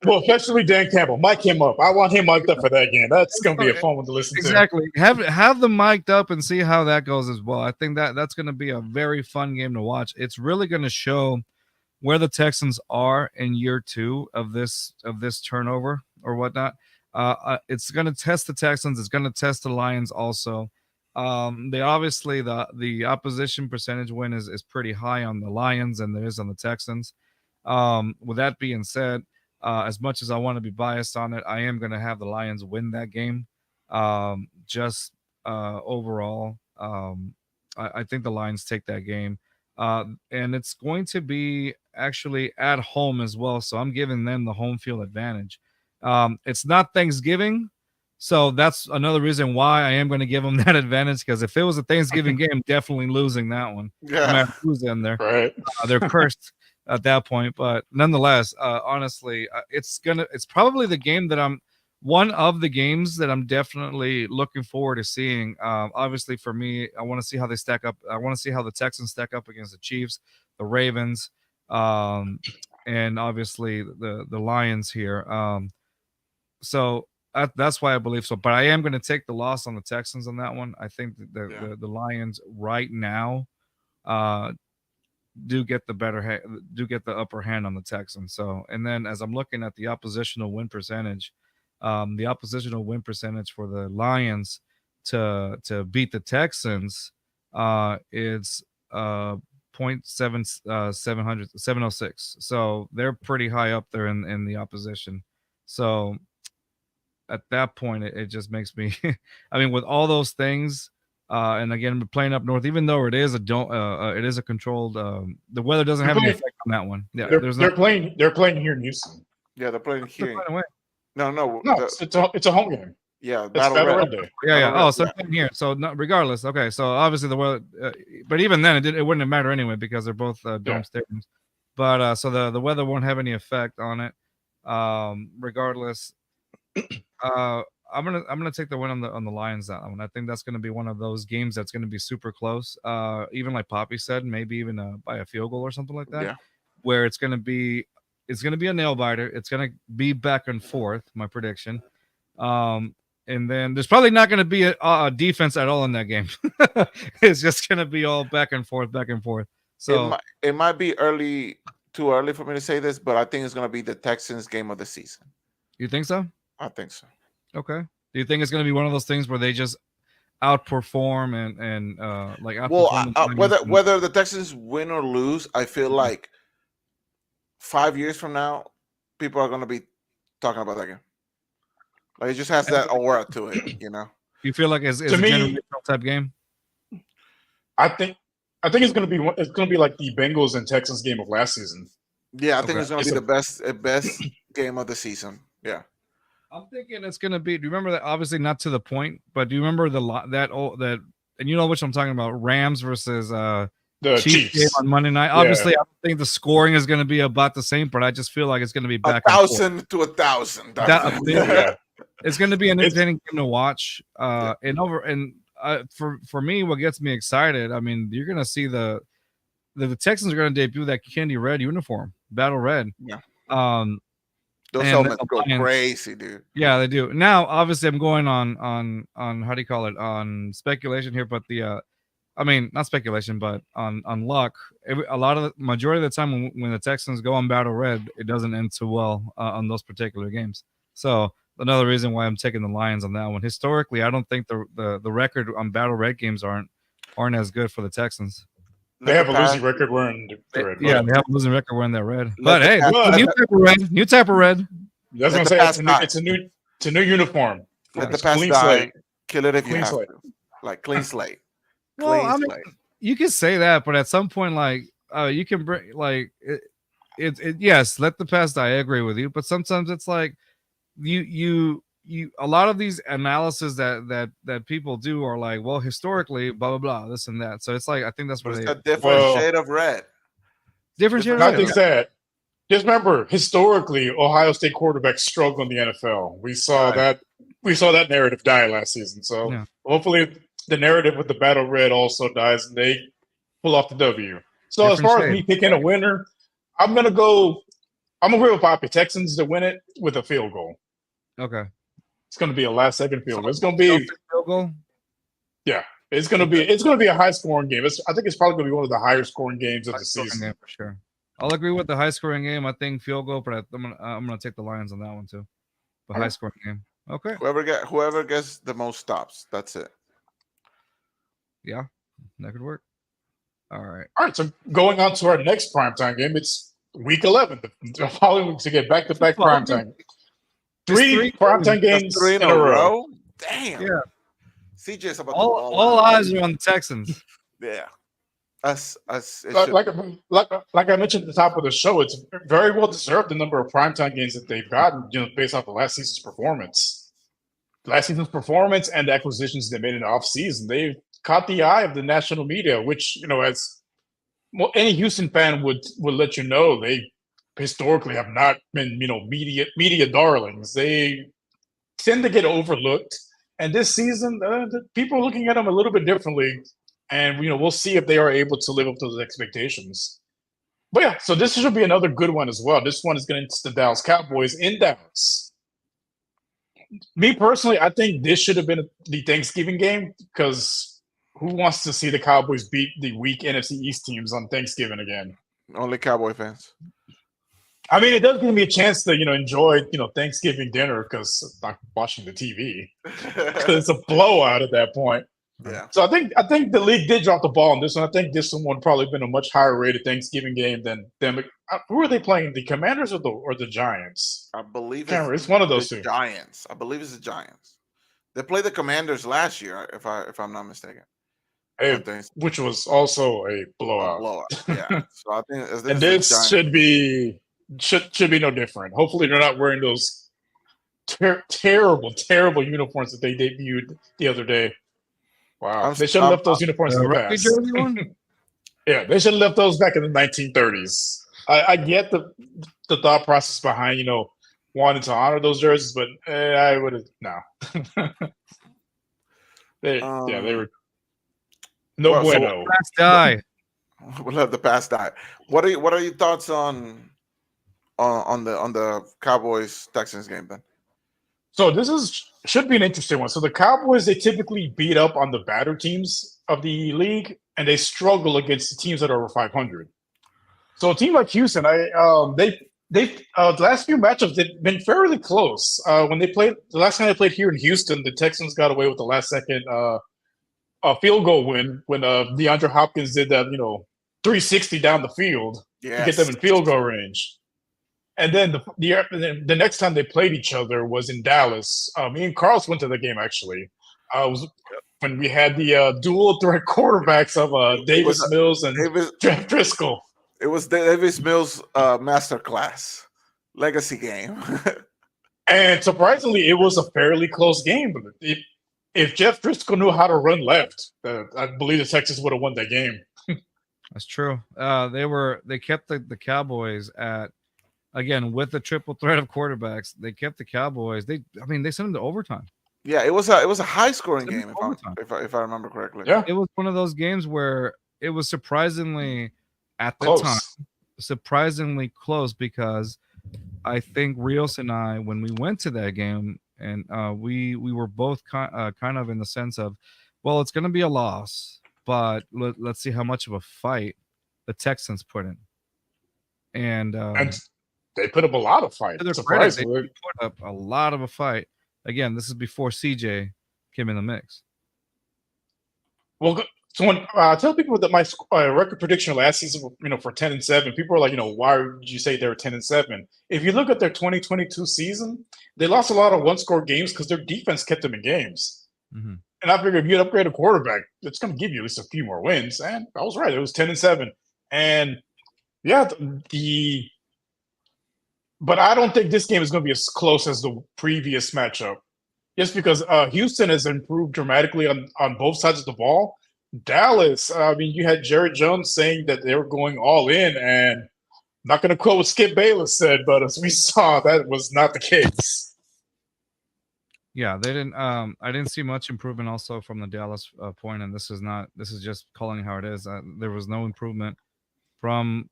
Well, especially Dan Campbell. Mic him up. I want him mic'd up for that game. That's going to be a fun one to listen to. Exactly. Have them mic'd up and see how that goes as well. I think that's going to be a very fun game to watch. It's really going to show where the Texans are in year 2 of this turnover or whatnot. It's going to test the Texans. It's going to test the Lions also. They obviously the opposition percentage win is pretty high on the Lions and there is on the Texans. With that being said, as much as I want to be biased on it, I am going to have the Lions win that game. Just overall, I think the Lions take that game. And it's going to be actually at home as well. So I'm giving them the home field advantage. It's not Thanksgiving. So that's another reason why I am going to give them that advantage. Because if it was a Thanksgiving game, definitely losing that one. No matter who's in there. Right. They're cursed at that point. But nonetheless, honestly, it's probably the game that one of the games that I'm definitely looking forward to seeing. Obviously, for me, I want to see how they stack up. I want to see how the Texans stack up against the Chiefs, the Ravens, and obviously the Lions here. So that's why I believe so. But I am going to take the loss on the Texans on that one. I think that the Lions right now do get the upper hand on the Texans. So, and then as I'm looking at the oppositional win percentage. The oppositional win percentage for the Lions to beat the Texans is 706. So they're pretty high up there in the opposition. So at that point, it just makes me. I mean, with all those things, and again, we're playing up north, even though it is a controlled. The weather doesn't have any effect on that one. Yeah, they're playing here in Houston. Yeah, they're playing here. They're playing away. No. It's a home game. Yeah, it's Battle Red Day. Yeah. Oh, so I'm here. So regardless, okay. So obviously the weather, but even then it wouldn't have mattered anyway because they're both dome stadiums. But so the weather won't have any effect on it. Regardless, I'm gonna take the win on the Lions that one. I think that's gonna be one of those games that's gonna be super close. Even like Poppy said, maybe even by a field goal or something like that. Yeah. Where it's gonna be a nail biter. It's gonna be back and forth. My prediction. And then there's probably not going to be a defense at all in that game. It's just going to be all back and forth. So it might be too early for me to say this, but I think it's going to be the Texans game of the season. You think so? I think so. Okay. Do you think it's going to be one of those things where they just outperform and like outperform whether the Texans win or lose, I feel like 5 years from now, people are going to be talking about that game. Like it just has that aura to it, you know. You feel like it's a generational type game? I think it's gonna be like the Bengals and Texans game of last season. Yeah, I think it's gonna be the best game of the season. Yeah. I'm thinking it's gonna be. Do you remember that? Obviously not to the point, but do you remember that and you know which I'm talking about? Rams versus the Chiefs game on Monday night. Obviously, I don't think the scoring is going to be about the same, but I just feel like it's going to be back 1,000 to 1,000. It's going to be an entertaining game to watch. For me, what gets me excited, I mean, you're going to see the Texans are going to debut that candy red uniform, battle red. Yeah. Those helmets go crazy, dude. Yeah, they do. Now, obviously, I'm going on how do you call it, on speculation here, but I mean, not speculation, but on luck. Majority of the time when the Texans go on battle red, it doesn't end too well on those particular games. So another reason why I'm taking the Lions on that one. Historically, I don't think the record on battle red games aren't as good for the Texans. They have a losing record wearing the red. Yeah, they have a losing record wearing that red. But hey, new type of red. That's what I'm saying. It's a new uniform. Let the past die. Kill it if you have to. Like clean slate. Well, Clean I mean, slate. you can say that, but at some point, like, you can bring like it. Yes, let the past die. I agree with you, but sometimes it's like you. A lot of these analysis that people do are like, well, historically, blah blah blah, this and that. So it's like I think that's But what it's they a different Well, shade of red. different shade of Different not red. shade just of that. Just remember, historically, Ohio State quarterbacks struggle in the NFL. We saw Right. that. We saw that narrative die last season. So Yeah. hopefully, the narrative with the battle red also dies, and they pull off the W. So as Different far as shade. me picking a winner, I'm gonna go. I'm gonna agree with Poppy. Texans to win it with a field goal. Okay. It's gonna be a last second field goal. It's gonna Field be goal. yeah. It's gonna be a high scoring game. I think it's probably gonna be one of the higher scoring games of High the scoring season. game for sure. I'll agree with the high scoring game. I think field goal, but I'm gonna take the Lions on that one too. The high scoring game. Okay. Whoever gets the most stops, that's it. Yeah, that could work. All right. All right, so going on to our next primetime game, it's week 11, the following week to get back-to-back primetime. Three primetime games That's 3 in a row. Damn. Yeah. CJ's about to All ball out. eyes are on the Texans. Yeah. Us. It Like, should. like I mentioned at the top of the show, it's very well deserved the number of primetime games that they've gotten, based off of last season's performance. Last season's performance and the acquisitions they made in the offseason, they've caught the eye of the national media, which, as well, any Houston fan would let you know, they historically have not been, media darlings. They tend to get overlooked, and this season, the people are looking at them a little bit differently, and we'll see if they are able to live up to those expectations. But yeah, so this should be another good one as well. This one is going to the Dallas Cowboys in Dallas. Me personally, I think this should have been the Thanksgiving game because who wants to see the Cowboys beat the weak NFC East teams on Thanksgiving again? Only Cowboy fans. I mean, it does give me a chance to, enjoy, Thanksgiving dinner because I'm not watching the TV because it's a blowout at that point. Yeah. So I think the league did drop the ball on this one. I think this one would probably been a much higher rated Thanksgiving game than them. Who are they playing? The Commanders or the Giants? I believe It's one of those the two. Giants. I believe it's the Giants. They played the Commanders last year, if I'm not mistaken. Which was also a blowout. A blowout. Yeah. So I think and this should be no different. Hopefully, they're not wearing those terrible uniforms that they debuted the other day. Wow, they should have left those uniforms in the past. Jersey one? Yeah, they should have left those back in the 1930s. I get the thought process behind wanting to honor those jerseys, but I would have no. They were no bueno. Past die. We'll let the past die. What are your thoughts on the Cowboys Texans game then? So this should be an interesting one. So the Cowboys, they typically beat up on the battered teams of the league, and they struggle against the teams that are over 500. So a team like Houston, the last few matchups they've been fairly close. When they played the last time they played here in Houston, the Texans got away with the last second field goal win when DeAndre Hopkins did that 360 down the field to get them in field goal range. And then the next time they played each other was in Dallas. Me and Carlos went to the game actually. It was when we had the dual threat quarterbacks of Davis Mills and Jeff Driscoll. It was Davis Mills' masterclass legacy game. And surprisingly, it was a fairly close game. If Jeff Driscoll knew how to run left, I believe the Texans would have won that game. That's true. They kept the Cowboys at, again, with the triple threat of quarterbacks. They kept the Cowboys. They sent them to overtime. Yeah, it was a high scoring game if I remember correctly. Yeah, it was one of those games where it was surprisingly at the close. time surprisingly close, because I think Rios and I, when we went to that game, and we were both kind of in the sense of, well, it's going to be a loss, but let's see how much of a fight the Texans put in. And they put up a lot of fight. Surprisingly, they put up a lot of a fight. Again, this is before CJ came in the mix. Well, so when I tell people that my record prediction last season, for 10-7, people are like, why did you say they were 10-7? If you look at their 2022 season, they lost a lot of one-score games because their defense kept them in games. Mm-hmm. And I figured if you upgrade a quarterback, it's going to give you at least a few more wins. And I was right. It was 10-7. And yeah, but I don't think this game is going to be as close as the previous matchup. Just because Houston has improved dramatically on both sides of the ball. Dallas, I mean, you had Jared Jones saying that they were going all in, and I'm not going to quote what Skip Bayless said, but as we saw, that was not the case. Yeah, they didn't. I didn't see much improvement also from the Dallas point, and this is not. This is just calling how it is. There was no improvement from,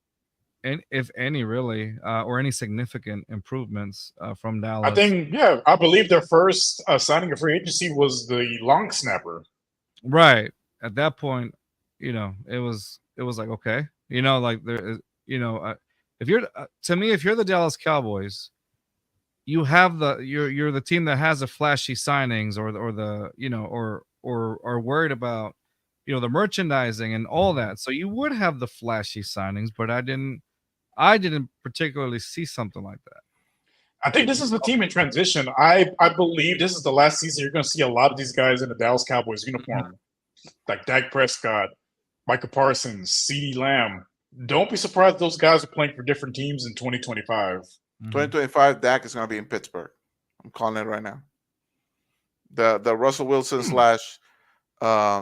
if any, really, or any significant improvements from I Dallas. think, yeah, I believe their first signing of free agency was the long snapper. Right at that point, it was like, okay, like there is, if you're to me, if you're the Dallas Cowboys, you have you're the team that has the flashy signings or the or are worried about the merchandising and all that. So you would have the flashy signings, but I didn't particularly see something like that. I think this is the team in transition. I believe this is the last season you're going to see a lot of these guys in the Dallas Cowboys uniform, like Dak Prescott, Micah Parsons, CeeDee Lamb. Don't be surprised those guys are playing for different teams in 2025. 2025, Dak is going to be in Pittsburgh. I'm calling it right now. The Russell Wilson /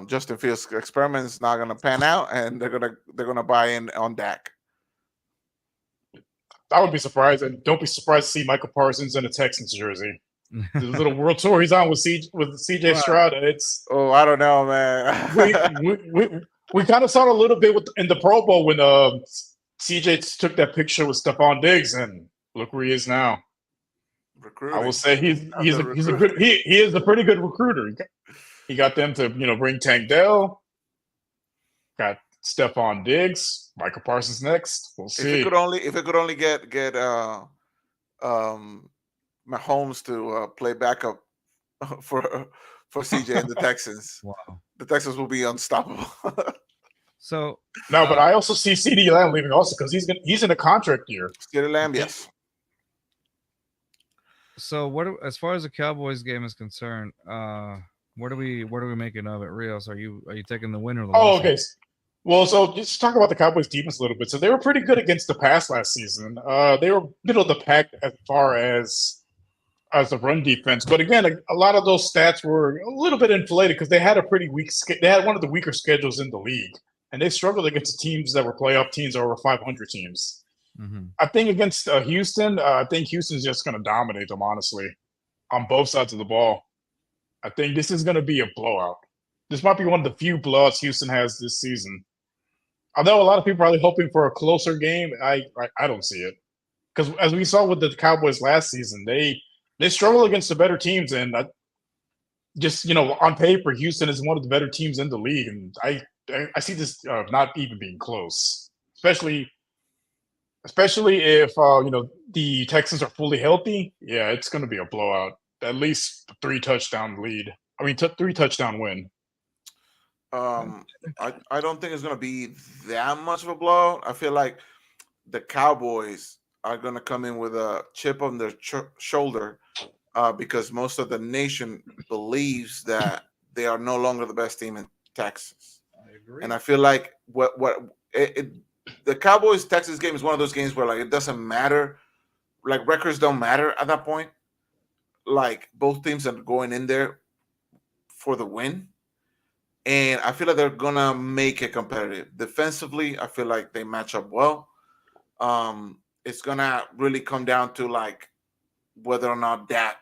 Justin Fields experiment is not going to pan out, and they're gonna buy in on Dak. I would be surprised, and don't be surprised to see Michael Parsons in a Texans jersey. The little world tour he's on with CJ Stroud. It's I don't know, man. we kind of saw it a little bit in the Pro Bowl when CJ took that picture with Stephon Diggs, and look where he is now. Recruiting. I will say he is a pretty good recruiter. He got them to bring Tank Dell, got Stephon Diggs, Michael Parsons next. We'll see. If it could only get Mahomes to play backup for CJ and the Texans. Wow. The Texans will be unstoppable. So no, but I also see CeeDee Lamb leaving also because he's in a contract year. CeeDee Lamb, yes. So as far as the Cowboys game is concerned, what are we making of it, Rios? Are you taking the win or the loss? Okay. Well, so just talk about the Cowboys defense a little bit. So they were pretty good against the pass last season. They were middle of the pack as far as the run defense. But again, a lot of those stats were a little bit inflated because they had a pretty weak. They had one of the weaker schedules in the league, and they struggled against teams that were playoff teams or over 500 teams. Mm-hmm. I think against Houston, I think Houston's just going to dominate them, honestly, on both sides of the ball. I think this is going to be a blowout. This might be one of the few blowouts Houston has this season. Although a lot of people are probably hoping for a closer game, I don't see it. Because as we saw with the Cowboys last season, they struggle against the better teams. And on paper, Houston is one of the better teams in the league. And I see this not even being close, especially if the Texans are fully healthy. Yeah, it's going to be a blowout. At least 3 touchdown lead. 3 touchdown win. I don't think it's going to be that much of a blowout. I feel like the Cowboys are going to come in with a chip on their shoulder because most of the nation believes that they are no longer the best team in Texas. I agree. And I feel like the Cowboys Texas game is one of those games where it doesn't matter, records don't matter at that point. Both teams are going in there for the win. And I feel like they're going to make it competitive. Defensively, I feel like they match up well. It's going to really come down to whether or not Dak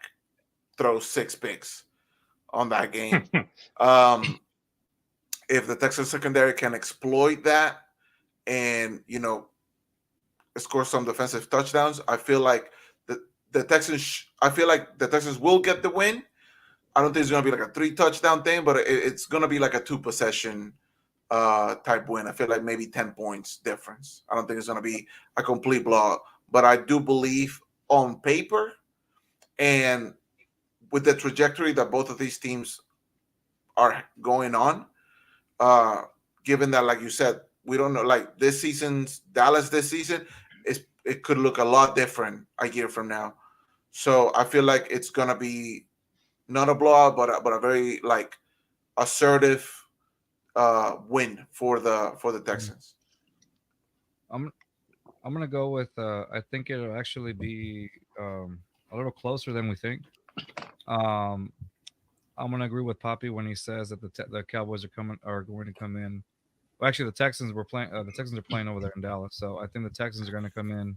throws 6 picks on that game. If the Texas secondary can exploit that and, score some defensive touchdowns, I feel like the Texans will get the win. I don't think it's going to be a 3 touchdown thing, but it's going to be a 2 possession type win. I feel like maybe 10 points difference. I don't think it's going to be a complete blowout, but I do believe on paper and with the trajectory that both of these teams are going on, given that, like you said, we don't know, this season's Dallas this season, it could look a lot different a year from now. So I feel like it's going to be not a blowout, but a very assertive win for the Texans. I'm gonna go with. I think it'll actually be a little closer than we think. Um, I'm gonna agree with Poppy when he says that the Cowboys are going to come in. Well, actually, the Texans were playing. The Texans are playing over there in Dallas, so I think the Texans are going to come in.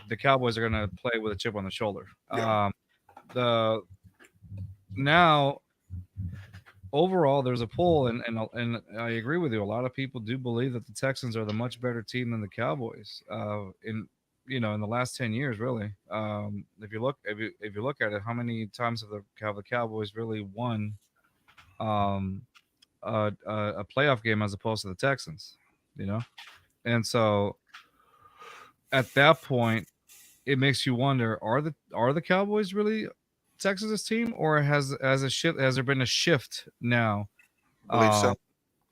The Cowboys are going to play with a chip on the shoulder. Yeah. The now overall, there's a poll, and I agree with you. A lot of people do believe that the Texans are the much better team than the Cowboys. In the last 10 years, really. If you look at it, how many times have the Cowboys really won a playoff game as opposed to the Texans? And so at that point, it makes you wonder: are the Cowboys really Texas' team, or has there been a shift now? I believe so.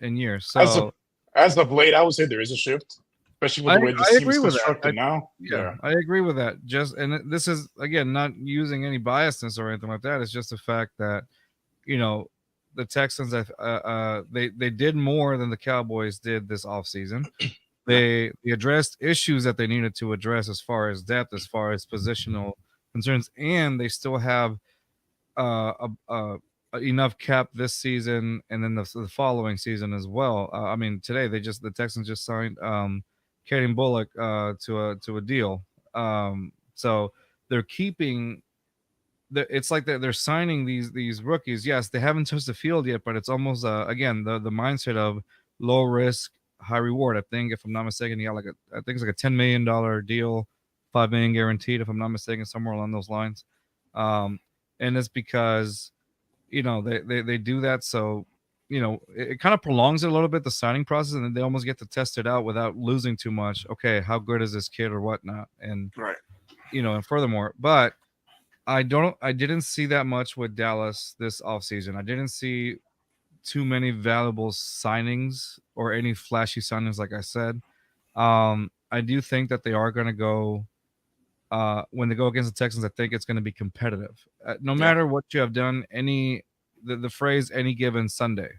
In years. So as of late, I would say there is a shift, especially with the way this team is constructed now. Yeah, I agree with that. This is again not using any biasness or anything like that. It's just the fact that the Texans they did more than the Cowboys did this offseason. They addressed issues that they needed to address as far as depth, as far as positional concerns, and they still have enough cap this season and then the following season as well. I mean, today the Texans just signed Kaden Bullock to a deal. So they're keeping. It's like they're signing these rookies. Yes, they haven't touched the field yet, but it's almost again the mindset of low risk, high reward. I think, if I'm not mistaken, he got I think it's like a $10 million deal, $5 million guaranteed, if I'm not mistaken, somewhere along those lines. And it's because they do that, so it kind of prolongs it a little bit, the signing process, and then they almost get to test it out without losing too much. Okay, how good is this kid or whatnot? And right, and furthermore, but I didn't see that much with Dallas this offseason. I didn't see too many valuable signings or any flashy signings, like I said. I do think that they are going to go when they go against the Texans. I think it's going to be competitive. No matter what you have done, the phrase "any given Sunday,"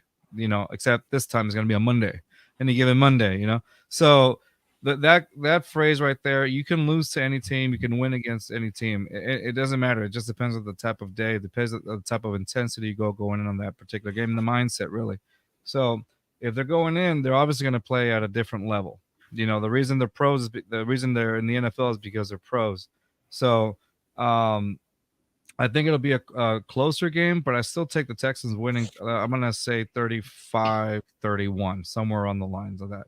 except this time it's going to be a Monday, any given Monday, So that phrase right there, you can lose to any team, you can win against any team. It doesn't matter. It just depends on the type of day, depends on the type of intensity you going in on that particular game, the mindset really. So if they're going in, they're obviously going to play at a different level. The reason they're pros, the reason they're in the NFL is because they're pros. So I think it'll be a closer game, but I still take the Texans winning. I'm going to say 35-31, somewhere on the lines of that.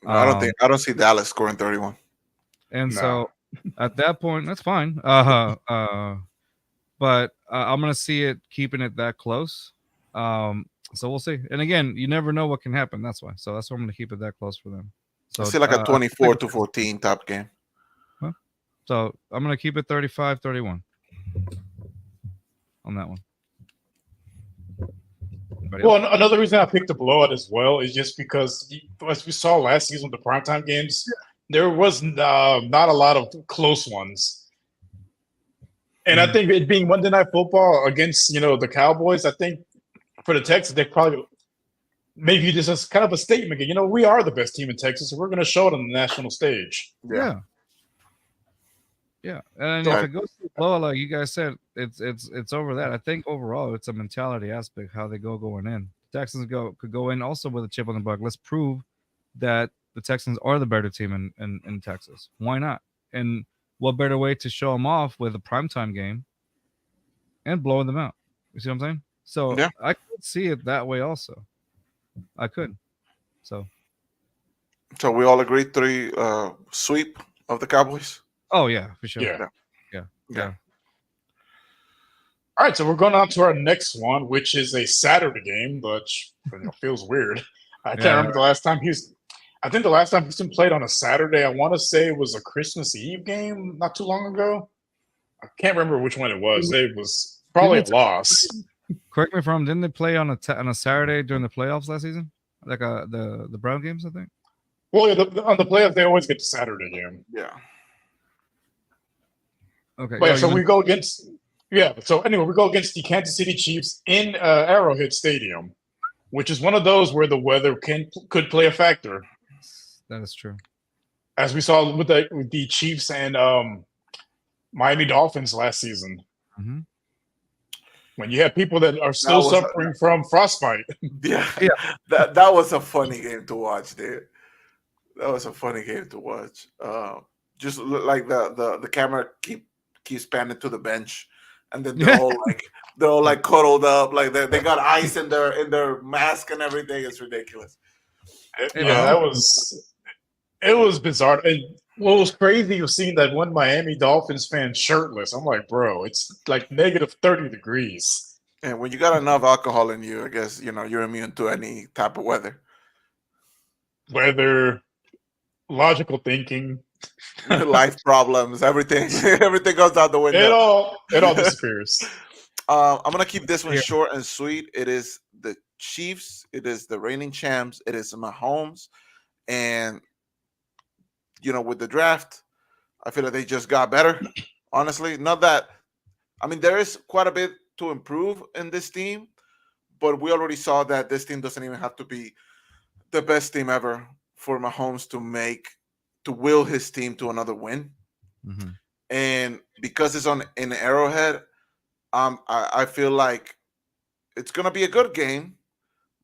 I don't see Dallas scoring 31. And so at that point, that's fine. But I'm going to see it keeping it that close. So we'll see. And again, you never know what can happen. That's why. So that's why I'm going to keep it that close for them. So I see like a 24-14 top game. Huh? So I'm going to keep it 35-31 on that one. Well, another reason I picked the blowout as well is just because, as we saw last season with the primetime games, there was not a lot of close ones. And I think it being Monday Night Football against, the Cowboys, I think for the Texans, they probably maybe this is kind of a statement. We are the best team in Texas, and we're going to show it on the national stage. Yeah. And if it goes to blowout, like you guys said, it's over that. I think overall it's a mentality aspect, how they going in. The Texans could go in also with a chip on the block. Let's prove that the Texans are the better team in Texas. Why not? And what better way to show them off with a primetime game and blowing them out? You see what I'm saying? So I could see it that way also. I could. So we all agree 3 sweep of the Cowboys. Oh yeah, for sure. Yeah. All right, so we're going on to our next one, which is a Saturday game, but feels weird. I can't remember the last time Houston. I think the last time Houston played on a Saturday, I want to say it was a Christmas Eve game not too long ago. I can't remember which one it was. It was probably a loss. Correct me if I'm wrong. Didn't they play on a Saturday during the playoffs last season? Like the Brown games, I think. Well, on the playoffs, they always get the Saturday game. Yeah. Okay. But so we go against Yeah. So anyway, we go against the Kansas City Chiefs in Arrowhead Stadium, which is one of those where the weather could play a factor, That is true. as we saw with the Chiefs and Miami Dolphins last season. Mm-hmm. When you have people that are still suffering from frostbite. Yeah, Yeah. That was a funny game to watch, dude. That was a funny game to watch. Just like the camera keeps panning to the bench, and then they're all like cuddled up, like they got ice in their mask and everything. It's ridiculous. Yeah, it was bizarre. And what was crazy was seeing that one Miami Dolphins fan shirtless. I'm like, bro, it's like negative 30 degrees. And when you got enough alcohol in you, I guess you're immune to any type of weather. Weather, logical thinking, life problems, everything goes out the window. It all disappears. I'm gonna keep this one short and sweet. It is the Chiefs. It is the reigning champs. It is Mahomes, and with the draft, I feel like they just got better. Honestly, not that. I mean, there is quite a bit to improve in this team, but we already saw that this team doesn't even have to be the best team ever for Mahomes to will his team to another win. Mm-hmm. And because it's in Arrowhead, I feel like it's gonna be a good game,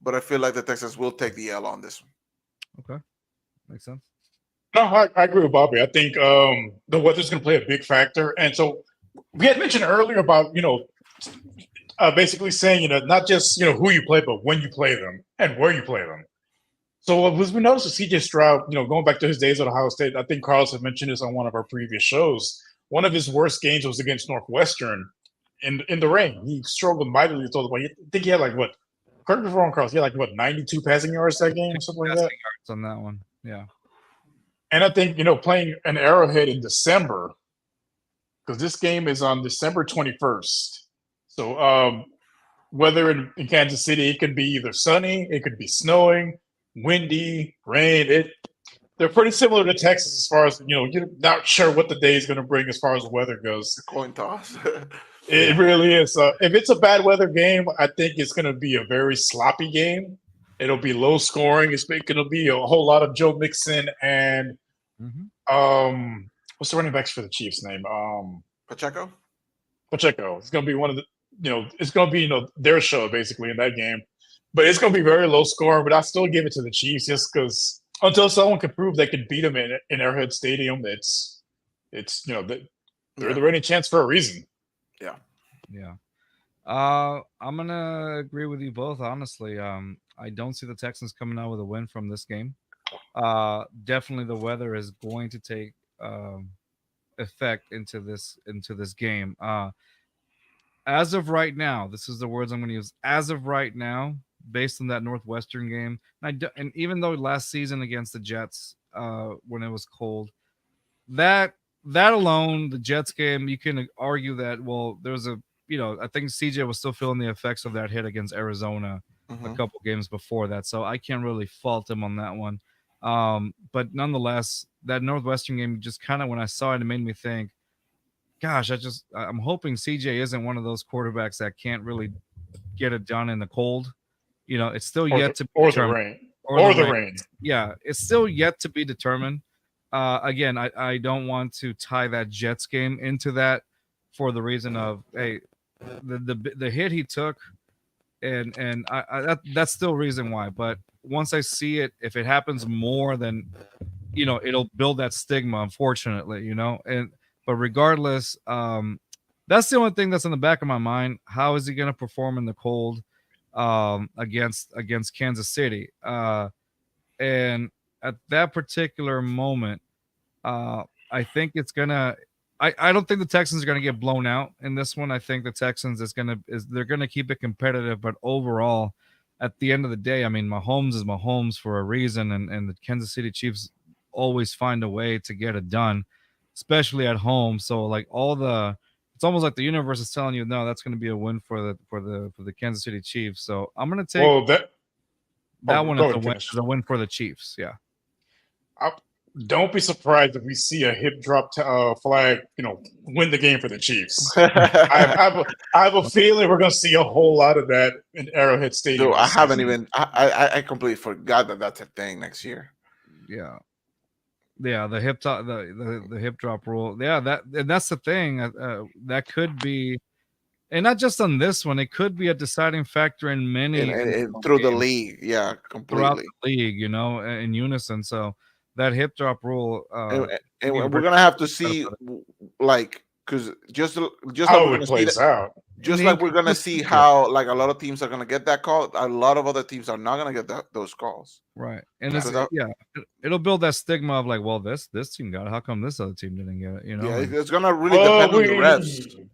but I feel like the Texans will take the L on this one. Okay, makes sense. No, I agree with Bobby. I think the weather's going to play a big factor. And so we had mentioned earlier about, basically saying, not just, who you play, but when you play them and where you play them. So as we noticed with CJ Stroud, going back to his days at Ohio State, I think Carlos had mentioned this on one of our previous shows. One of his worst games was against Northwestern in the rain. He struggled mightily to throw the ball. I think he had correct me if I'm wrong, Carlos, he had 92 passing yards that game or something like that? Yards on that one, yeah. And I think, playing an Arrowhead in December, because this game is on December 21st. So weather in Kansas City, it could be either sunny, it could be snowing, windy, rain. They're pretty similar to Texas as far as, you're not sure what the day is going to bring as far as the weather goes. Coin toss. It really is. If it's a bad weather game, I think it's going to be a very sloppy game. It'll be low scoring. It's going to be a whole lot of Joe Mixon and what's the running backs for the Chiefs' name? Pacheco. It's going to be one of the it's going to be their show basically in that game, but it's going to be very low scoring. But I still give it to the Chiefs just because until someone can prove they can beat them in Arrowhead Stadium, it's they're the reigning chance for a reason. Yeah. I'm gonna agree with you both. Honestly, I don't see the Texans coming out with a win from this game. Definitely, the weather is going to take effect into this game. As of right now, this is the words I'm going to use. As of right now, based on that Northwestern game, and even though last season against the Jets, when it was cold, that alone, the Jets game, you can argue that there's I think CJ was still feeling the effects of that hit against Arizona a couple games before that, so I can't really fault him on that one. But nonetheless, that Northwestern game just kind of, when I saw it made me think, gosh, I'm hoping CJ isn't one of those quarterbacks that can't really get it done in the cold. It's still yet to be determined. Or the rain. Yeah, it's still yet to be determined. Again, I don't want to tie that Jets game into that for the reason of, hey, the hit he took, and that's still reason why. But once I see it, if it happens more, then it'll build that stigma, unfortunately. But regardless, that's the only thing that's in the back of my mind. How is he going to perform in the cold against Kansas City? And at that particular moment, I think it's gonna. I don't think the Texans are gonna get blown out in this one. I think the Texans they're gonna keep it competitive, but overall, at the end of the day, I mean, Mahomes is Mahomes for a reason, and the Kansas City Chiefs always find a way to get it done, especially at home. So it's almost like the universe is telling you, no, that's going to be a win for the Kansas City Chiefs. So I'm going to take that one as a win for the Chiefs. Yeah. don't be surprised if we see a hip drop flag, win the game for the Chiefs. I have a feeling we're going to see a whole lot of that in Arrowhead Stadium. Dude, I this haven't season. even. I completely forgot that that's a thing next year. Yeah. Yeah, the hip drop, the hip drop rule. Yeah, that's the thing. That could be, and not just on this one. It could be a deciding factor in many Through the games league, yeah, throughout completely. the league. In unison. So that hip drop rule. And we're gonna have to see, like, because just like How we're it gonna see plays out. just like we're gonna see how like a lot of teams are gonna get that call, a lot of other teams are not gonna get those calls. Right, and Yeah. it'll build that stigma of like, well, this team got it. How come this other team didn't get it? Yeah, it's gonna really depend on the refs.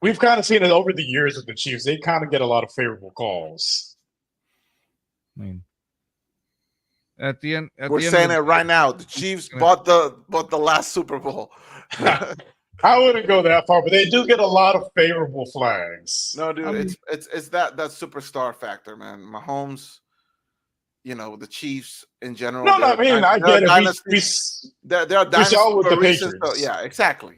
We've kind of seen it over the years with the Chiefs. They kind of get a lot of favorable calls. I mean, at the end, we're saying it right now. The Chiefs bought the last Super Bowl. I wouldn't go that far, but they do get a lot of favorable flags. No, dude, it's that superstar factor, man. Mahomes, the Chiefs in general. No, I mean, I get it. They're a dynasty. We saw with the Patriots. Patriots. So, yeah, exactly.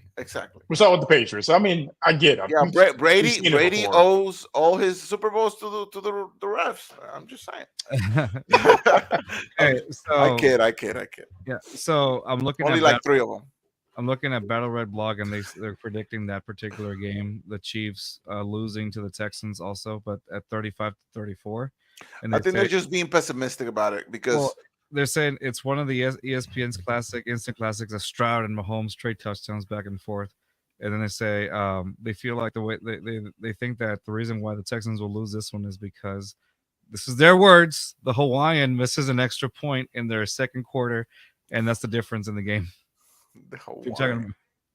We saw with the Patriots. I mean, I get it. Yeah, Brady owes all his Super Bowls to the refs. I'm just saying. Hey, so I kid. Yeah, so I'm looking only at like 3 of them. I'm looking at Battle Red Blog, and they're predicting that particular game, the Chiefs losing to the Texans also, but at 35-34. And I think they're just being pessimistic about it because they're saying it's one of the ESPN's instant classics of Stroud and Mahomes trade touchdowns back and forth. And then they say they feel like the way they think that the reason why the Texans will lose this one is because, this is their words, the Hawaiian misses an extra point in their second quarter, and that's the difference in the game.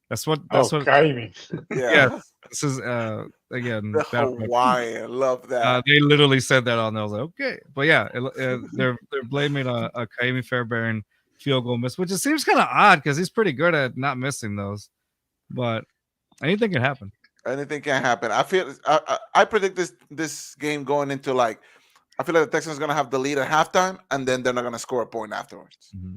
That's what okay. Yeah, this is again the Hawaiian. Love that. They literally said that on there. I was like, okay, but yeah, they're blaming a Kaimi Fairbairn field goal miss, which it seems kind of odd because he's pretty good at not missing those. But anything can happen. Anything can happen. I predict this game going into like, I feel like the Texans are gonna have the lead at halftime, and then they're not gonna score a point afterwards. Mm-hmm.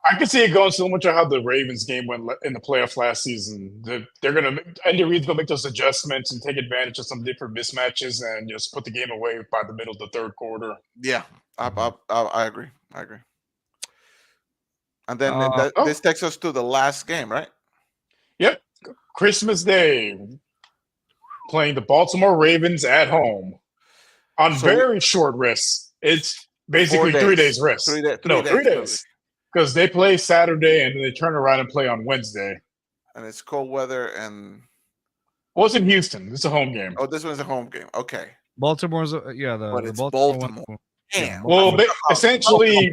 I can see it going so much of how the Ravens game went in the playoff last season. They're gonna Andy Reid's gonna make those adjustments and take advantage of some different mismatches and just put the game away by the middle of the third quarter. Yeah, I agree. And then this takes us to the last game, right? Yep, Christmas Day, playing the Baltimore Ravens at home on very short rest. It's basically 3 days rest. 3 days. 3 days. Because they play Saturday and then they turn around and play on Wednesday. And it's cold weather and... Well, it's in Houston. It's a home game. Oh, this one's a home game. Okay. Baltimore's, but it's Baltimore. Damn. Well, essentially,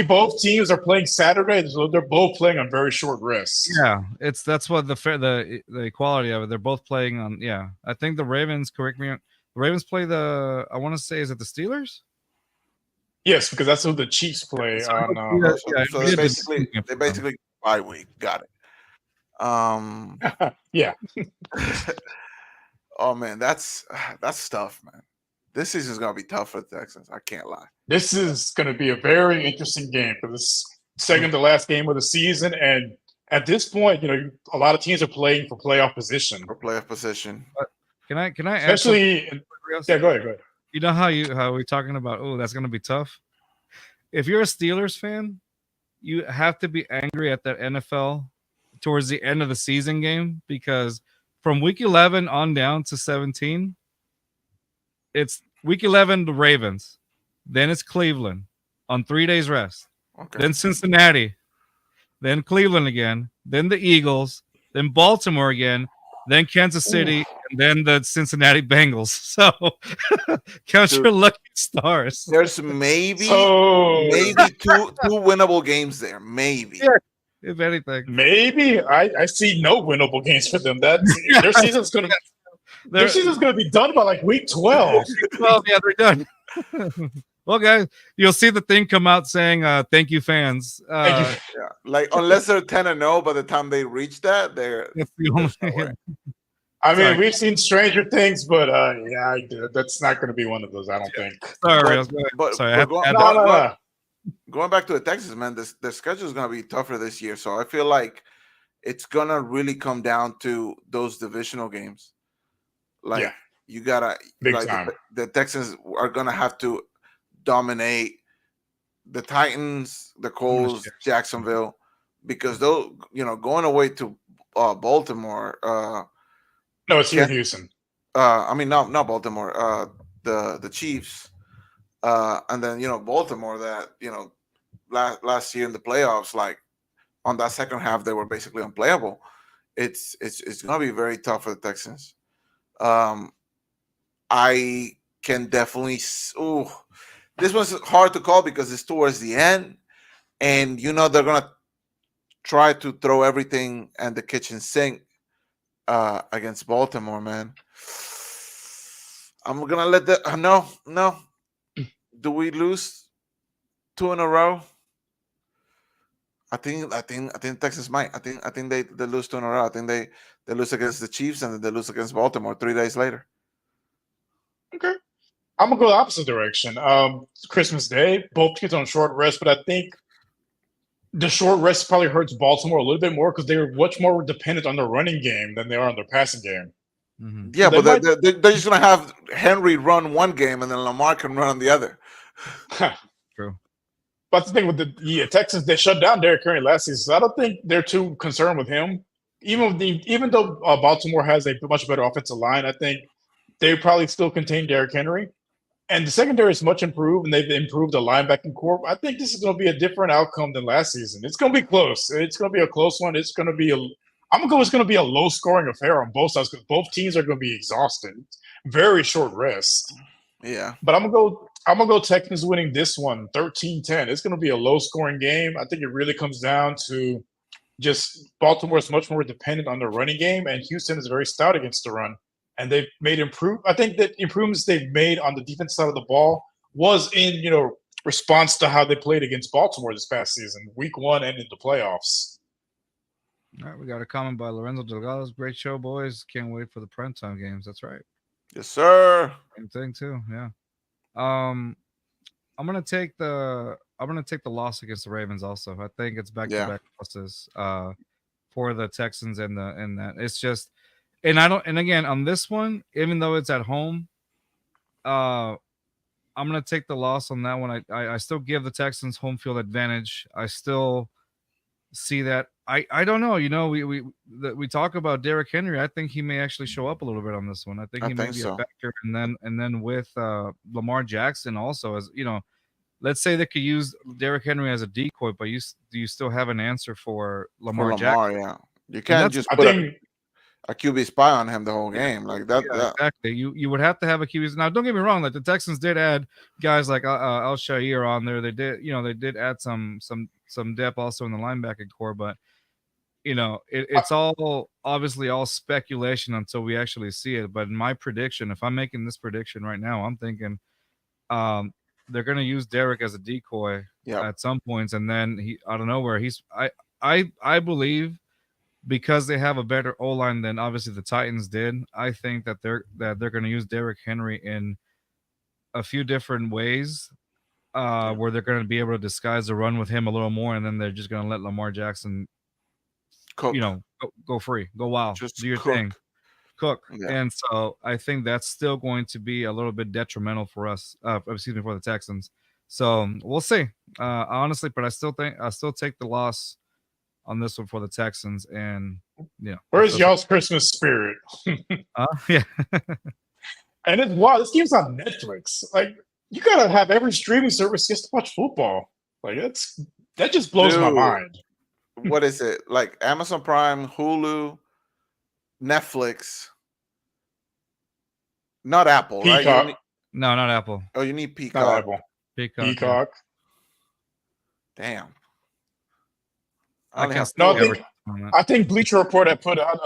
both teams are playing Saturday, so they're both playing on very short rest. Yeah, that's what the equality of it. They're both playing on. Yeah, I think the Ravens. Correct me. The Ravens play the. I want to say, is it the Steelers? Yes, because that's who the Chiefs play on. So they basically bye week. Got it. Yeah. Oh man, that's tough, man. This season's gonna be tough for the Texans. I can't lie. This is gonna be a very interesting game for this second to last game of the season, and at this point, a lot of teams are playing for playoff position. Can I? Especially, yeah. Go ahead. You know how we're talking about? Oh, that's gonna be tough. If you're a Steelers fan, you have to be angry at that NFL towards the end of the season game, because from week 11 on down to 17, it's week 11 the Ravens, then it's Cleveland on 3 days rest, then Cincinnati, then Cleveland again, then the Eagles, then Baltimore again, then Kansas City, and then the Cincinnati Bengals. So count your lucky stars. There's maybe two winnable games there. Maybe. Yeah, if anything. Maybe. I see no winnable games for them. Their season's gonna be done by like week 12. Well, yeah, they're done. Well, guys, you'll see the thing come out saying "Thank you, fans." Yeah, like unless they're 10-0, by the time they reach that, that's the only. I mean, we've seen stranger things, but that's not going to be one of those. I don't think. Sorry, No. going back to the Texans, man, the schedule is going to be tougher this year. So I feel like it's going to really come down to those divisional games. Yeah, Like you gotta big like time. the Texans are gonna have to dominate the Titans, the I'm gonna Colts, share something. Jacksonville, because those going away to Baltimore. No, it's here in Can Houston. I mean not Baltimore. The Chiefs, and then Baltimore that last year in the playoffs, like on that second half they were basically unplayable. It's gonna be very tough for the Texans. Um, I can definitely. Ooh, this one's hard to call because it's towards the end, and they're gonna try to throw everything and the kitchen sink against Baltimore, man. I'm gonna let the no. Do we lose two in a row? I think Texas might. I think they lose two in a row. I think they lose against the Chiefs and then they lose against Baltimore 3 days later. Okay. I'm gonna go the opposite direction. Christmas Day, both teams on short rest, but I think the short rest probably hurts Baltimore a little bit more because they're much more dependent on their running game than they are on their passing game. Mm-hmm. So Yeah, they but might. they're just gonna have Henry run one game and then Lamar can run on the other. True. But the thing with the Texans, they shut down Derrick Henry last season, so I don't think they're too concerned with him. Even though Baltimore has a much better offensive line, I think they probably still contain Derrick Henry. And the secondary is much improved, and they've improved the linebacking core. I think this is going to be a different outcome than last season. It's going to be close. It's going to be a close one. It's going to be I'm going to go. It's going to be a low-scoring affair on both sides because both teams are going to be exhausted. Very short rest. Yeah. But I'm gonna go Texans winning this one 13-10. It's gonna be a low scoring game. I think it really comes down to just Baltimore is much more dependent on the running game, and Houston is very stout against the run. And they've made I think that improvements they've made on the defense side of the ball was in response to how they played against Baltimore this past season, week one and in the playoffs. All right, we got a comment by Lorenzo Delgado's great show, boys. Can't wait for the primetime games. That's right. Yes, sir. Same thing too. Yeah. Um, I'm gonna take the loss against the Ravens. Also, I think it's back to Yeah. back losses. For the Texans and that it's just, and I don't. And again, on this one, even though it's at home, uh, I'm gonna take the loss on that one. I still give the Texans home field advantage. I still see that. I don't know. We talk about Derrick Henry. I think he may actually show up a little bit on this one. I think I he may think be a so. factor, and then with Lamar Jackson also, as let's say they could use Derrick Henry as a decoy, but do you still have an answer for For Lamar Lamar, Jackson? yeah. You And can't that's just I put think a QB spy on him the whole yeah, game. Like that yeah, exactly. You would have to have a QB. Now, don't get me wrong. Like the Texans did add guys like Al Shair on there. They did add some depth also in the linebacking core, but it's all obviously all speculation until we actually see it. But in my prediction, if I'm making this prediction right now, I'm thinking um, they're going to use Derek as a decoy yeah. at some points, and then he out of nowhere I believe because they have a better O line than obviously the Titans did. I think that they're going to use Derrick Henry in a few different ways. Yeah. Where they're going to be able to disguise the run with him a little more, and then they're just going to let Lamar Jackson Cook. go free, go wild, Just do your thing, cook. cook. Yeah. And so I think that's still going to be a little bit detrimental for us. Excuse me, for the Texans. So we'll see. Honestly, but I still take the loss on this one for the Texans. And where's y'all's Christmas spirit? yeah, And it's wow, this game's on Netflix. Like you gotta have every streaming service just to watch football. Like that just blows my Dude, mind. what is it? Like Amazon Prime, Hulu, Netflix, not Apple, right? You Peacock, need no, not Apple. you need not Peacock. Apple. Peacock. Yeah. Peacock. Damn. I only can have still No, two I of think them. on that. I think Bleacher Report had put out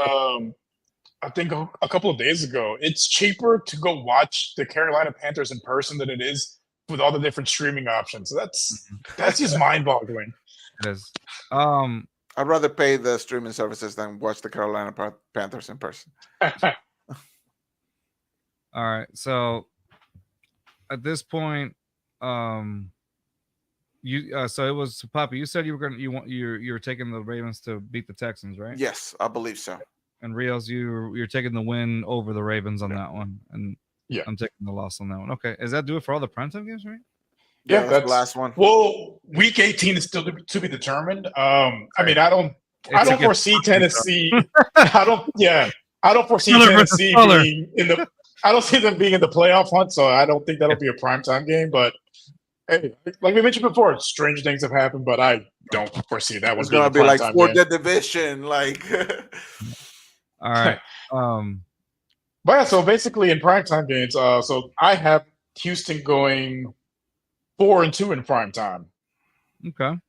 I think a couple of days ago. It's cheaper to go watch the Carolina Panthers in person than it is with all the different streaming options. So that's just mind boggling. It is. Um, I'd rather pay the streaming services than watch the Carolina Panthers in person. all right. So at this point, You so it was Poppy. You said you were you're taking the Ravens to beat the Texans, right? Yes, I believe so. And Rios, you're taking the win over the Ravens on that one, and Yeah. I'm taking the loss on that one. Okay, is that do it for all the primetime games, right? Yeah, that's the last one. Well, week 18 is still to be determined. I mean, I don't foresee Tennessee. I don't foresee Tennessee being in the. I don't see them being in the playoff hunt, so I don't think that'll be a primetime game. But hey, like we mentioned before, strange things have happened, but I don't foresee that one. It's gonna be like for the division, like. All right. But yeah, so basically in primetime games, so I have Houston going 4-2 in primetime. Okay.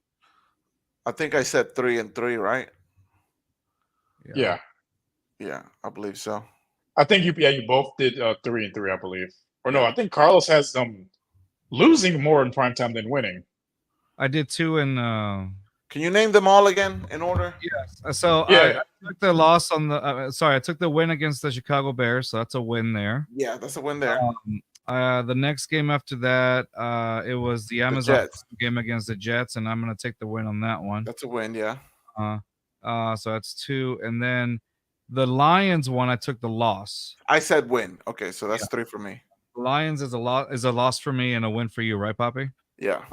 I think I said 3-3, right? Yeah. Yeah, I believe so. I think you both did 3-3, I believe. Or no, I think Carlos has them losing more in primetime than winning. I did 2 in. Can you name them all again in order? Yes. So I took the loss on the. I took the win against the Chicago Bears, so that's a win there. Yeah, that's a win there. The next game after that, it was the Amazon game against the Jets, and I'm gonna take the win on that one. That's a win, yeah. So that's 2, and then the Lions one, I took the loss. I said win. Okay, so that's 3 for me. The Lions is a loss for me and a win for you, right, Poppy? Yeah.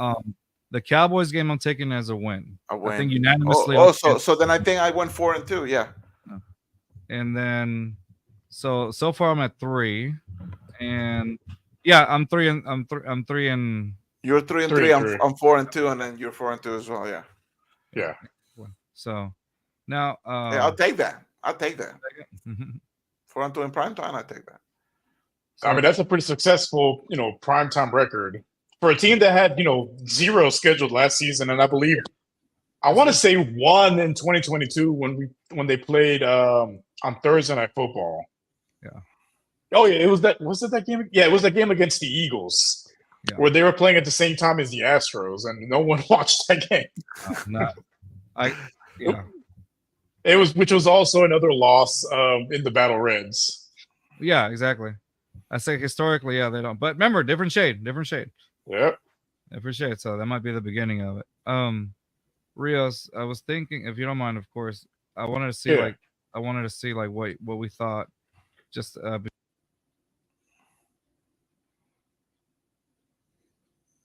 The Cowboys game I'm taking as a win. A win. I think unanimously. So then I think I went 4-2. Yeah. And then, so far I'm at 3, and yeah, I'm 3 and I'm 3 and. You're 3-3. I'm 4-2, and then you're 4-2 as well. Yeah. Yeah. So now, I'll take that. 4-2 in primetime. I take that. I mean, that's a pretty successful, primetime record for a team that had, 0 scheduled last season, and I believe I want to say 1 in 2022 when they played on Thursday Night Football. Yeah. Oh yeah, was it that game? Yeah, it was that game against the Eagles where they were playing at the same time as the Astros, and no one watched that game. It was, which was also another loss in the Battle Reds. Yeah, exactly. I say historically, they don't. But remember, different shade. Yep. Different shade. So that might be the beginning of it. Rios, I was thinking, if you don't mind, of course, I wanted to see what we thought. Just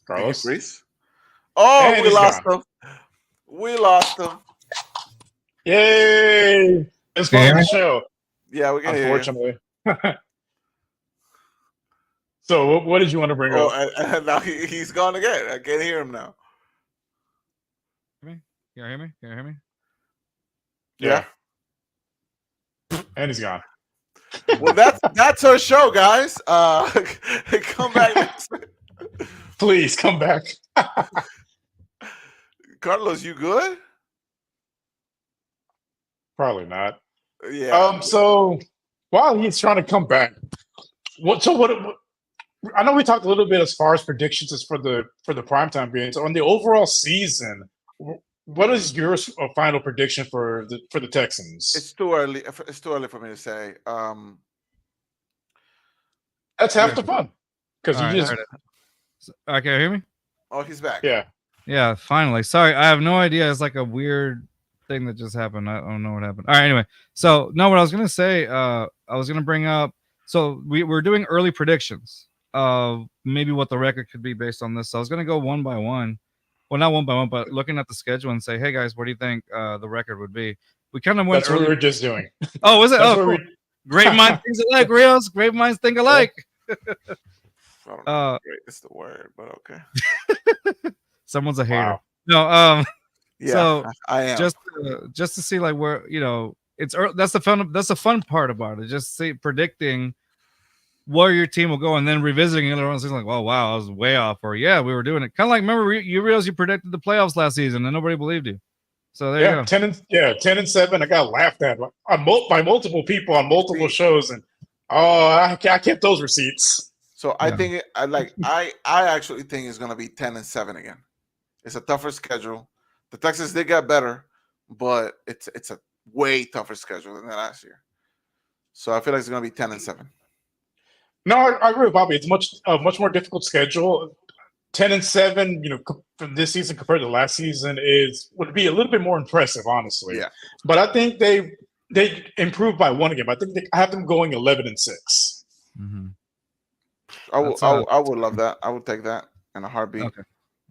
Carlos. Oh, we lost him. We lost him. Yay! It's part of the show. Yeah, we can hear you. Unfortunately. So, what did you want to bring up? And now he's gone again. I can't hear him now. Can you hear me? Yeah. And he's gone. Well, that's our show, guys. Come back next week. Please come back. Carlos, you good? Probably not. Yeah. So while he's trying to come back, what I know we talked a little bit as far as predictions as for the primetime games. On the overall season, what is your final prediction for the Texans? It's too early. It's too early for me to say. That's half the fun. Because you just. Can you hear me? Oh, he's back. Yeah. Yeah, finally. Sorry, I have no idea. It's like a weird thing that just happened. I don't know what happened. All right, anyway. So, no, what I was going to say, I was going to bring up, so we're doing early predictions of maybe what the record could be based on this. So I was going to go one by one. Well, not one by one, but looking at the schedule and say, hey, guys, what do you think the record would be? We kind of went That's what we were just doing. Oh, was it? Oh, cool. Great minds think alike, Rios. Great minds think alike. I don't know if great is the word, but okay. Someone's a hater. Wow. No, yeah, so I am. Just to see like where it's that's the fun part about it. Just predicting where your team will go and then revisiting it. Everyone's like, oh wow, I was way off, or yeah, we were doing it. Kind of like remember you realized you predicted the playoffs last season and nobody believed you. So there you go. 10-7. I got laughed at by multiple people on multiple shows, and I kept those receipts. So I think I actually think it's gonna be 10-7 again. It's a tougher schedule. The Texans did get better, but it's a way tougher schedule than last year. So I feel like it's gonna be 10-7. No, I agree with Bobby. It's much more difficult schedule. 10-7, from this season compared to last season would be a little bit more impressive, honestly. Yeah. But I think they improved by one game. I think I have them going 11-6. Mm-hmm. I would love that. I would take that in a heartbeat. Okay.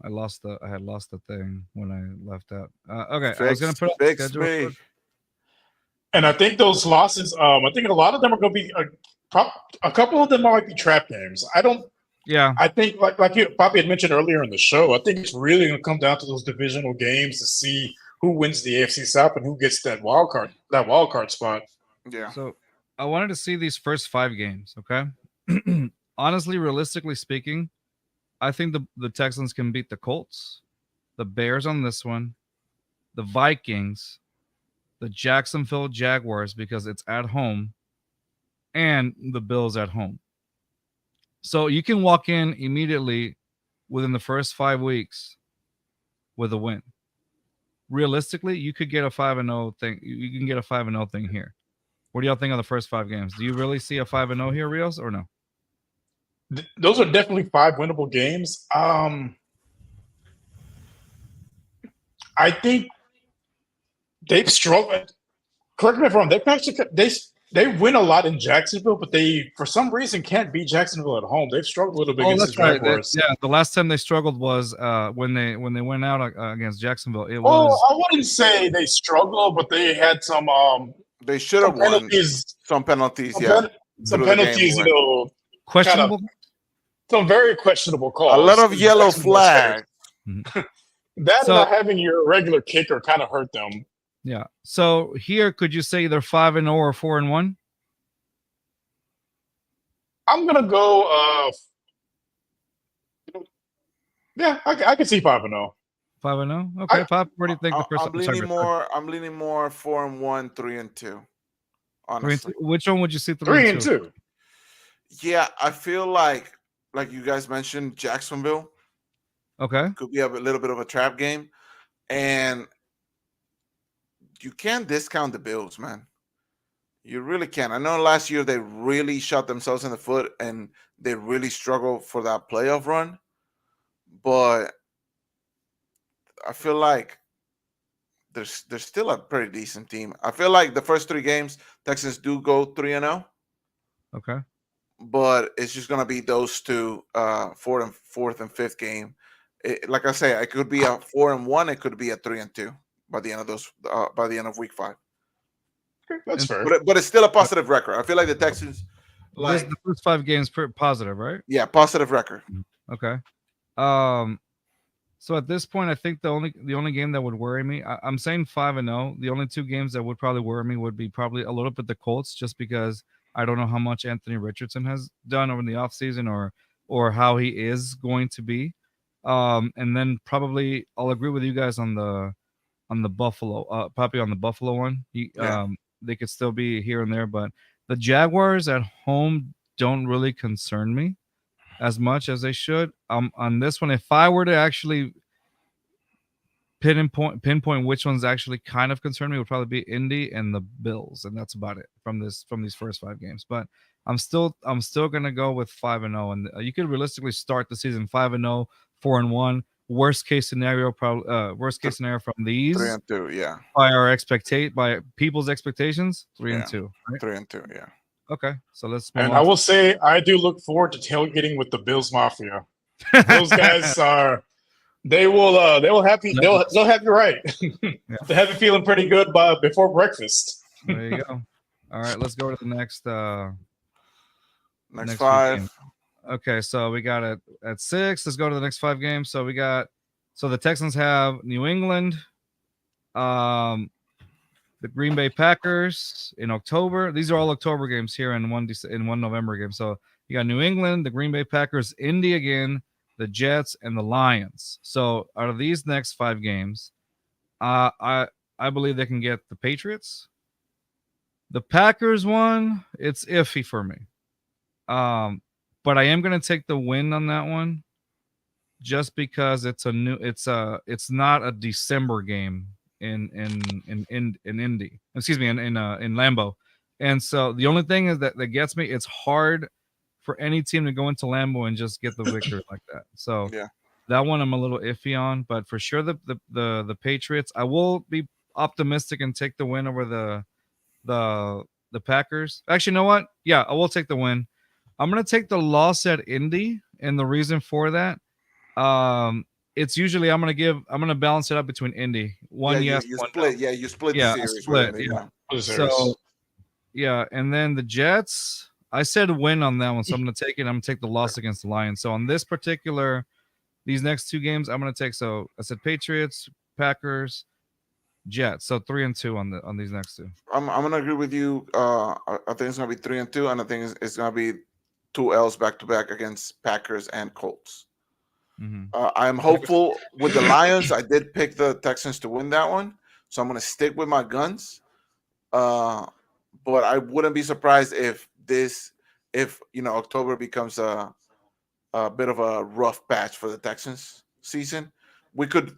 I had lost the thing when I left out. Okay, I was gonna put up the Fix schedule. me. And I think those losses, I think a lot of them are going to be a couple of them might be trap games. I think like you Poppy had mentioned earlier in the show, I think it's really going to come down to those divisional games to see who wins the AFC South and who gets that wild card spot. Yeah. So I wanted to see these first 5 games. Okay. Honestly, realistically speaking, I think the Texans can beat the Colts, the Bears on this one, the Vikings, the Jacksonville Jaguars because it's at home, and the Bills at home. So you can walk in immediately within the first 5 weeks with a win. Realistically, you could get a 5-0 thing. You can get a 5-0 thing here. What do y'all think of the first 5 games? Do you really see a 5-0 here, Rios, or no? Those are definitely 5 winnable games. I think they've struggled. Correct me if I'm wrong. They win a lot in Jacksonville, but they for some reason can't beat Jacksonville at home. They've struggled a little bit against the Jaguars. The last time they struggled was when they went out against Jacksonville. I wouldn't say they struggled, but they had some. They should have won some penalties. Some penalties. Questionable. Some very questionable calls. A lot of yellow flags. That and not having your regular kicker kind of hurt them. Yeah. So here, could you say either 5-0 or 4-1? I'm gonna go. Yeah, I can see 5-0. 5-0. Okay, Pop. Where do you think the first? I'm leaning more 4-1, 3-2. Honestly, which one would you see? 3-2. Yeah, I feel like you guys mentioned, Jacksonville. Okay, could be a little bit of a trap game, and you can't discount the Bills, man. You really can't. I know last year they really shot themselves in the foot and they really struggled for that playoff run, but I feel like they're still a pretty decent team. I feel like the first 3 games, Texans do go 3-0. Okay. But it's just gonna be those 2, fourth and fifth game. Like I say, it could be a 4-1. It could be a 3-2 by the end of those. By the end of week 5. Okay, that's fair. But it's still a positive record. I feel like the Texans. The first 5 games positive, right? Yeah, positive record. Okay. So at this point, I think the only game that would worry me, I'm saying 5-0. The only 2 games that would probably worry me would be probably a little bit the Colts, just because I don't know how much Anthony Richardson has done over the offseason or how he is going to be. And then probably I'll agree with you guys on the Buffalo, Poppy on the Buffalo one. They could still be here and there, but the Jaguars at home don't really concern me as much as they should. On this one, if I were to actually pinpoint which ones actually kind of concern me, would probably be Indy and the Bills, and that's about it from these first 5 games. But I'm still gonna go with 5-0, and you could realistically start the season 5-0, 4-1. Worst case scenario, probably worst case scenario from these 3-2, yeah. By people's expectations, 3-2, right? 3-2, yeah. Okay, so let's. And I will say, I do look forward to tailgating with the Bills Mafia. Those guys are. They'll have you right. They have you feeling pretty good before breakfast. There you go. All right, let's go to the next. Next 5. Okay, so we got it at 6. Let's go to the next 5 games. So the Texans have New England, the Green Bay Packers in October. These are all October games here in one November game. So you got New England, the Green Bay Packers, Indy again, the Jets, and the Lions. So out of these next 5 games, I believe they can get the Patriots. The Packers one, it's iffy for me. But I am going to take the win on that one, just because it's not a December game in Indy. Excuse me, in Lambeau. And so the only thing is that gets me, it's hard for any team to go into Lambeau and just get the victory like that. So yeah, That one I'm a little iffy on, but for sure the Patriots. I will be optimistic and take the win over the Packers. Actually, you know what? Yeah, I will take the win. I'm gonna take the loss at Indy, and the reason for that, it's usually I'm gonna balance it up between Indy. One Yeah, yes, you one split. no. Yeah, you split the Yeah, a series with split. Indy. Yeah. Yeah. For the So series. yeah, and then the Jets. I said win on that one, so I'm gonna take it. I'm gonna take the loss against the Lions. So on this particular, these next two games, I'm gonna take. So I said Patriots, Packers, Jets. So 3-2 on these next two. I'm gonna agree with you. I think it's gonna be 3-2, and I think it's gonna be 2 L's back to back against Packers and Colts. Mm-hmm. I'm hopeful with the Lions. I did pick the Texans to win that one, so I'm gonna stick with my guns. But I wouldn't be surprised if October becomes a bit of a rough patch for the Texans season. We could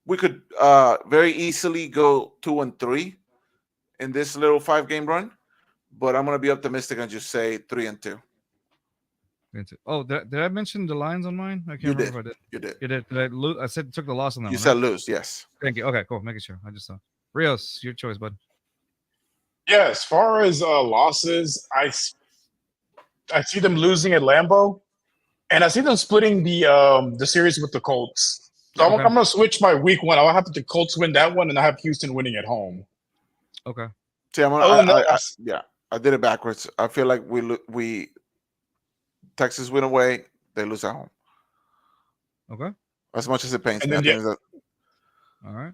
very easily go 2-3 in this little 5-game run, but I'm gonna be optimistic and just say 3-2. Oh, did I mention the Lions on mine? I can't You remember did. if I did. You did. You did. Did I lose? I said took the loss on that You one. said Right? lose. Yes. Thank you. Okay, cool. Making sure. I just saw. Rios, your choice, bud. Yeah, as far as losses, I see them losing at Lambeau, and I see them splitting the series with the Colts. So Okay. I'm gonna switch my week one. I'll have the Colts win that one, and I have Houston winning at home. Okay. See, I did it backwards. I feel like we Texas win away, they lose at home. Okay. As much as it pains And me, I then think that All right.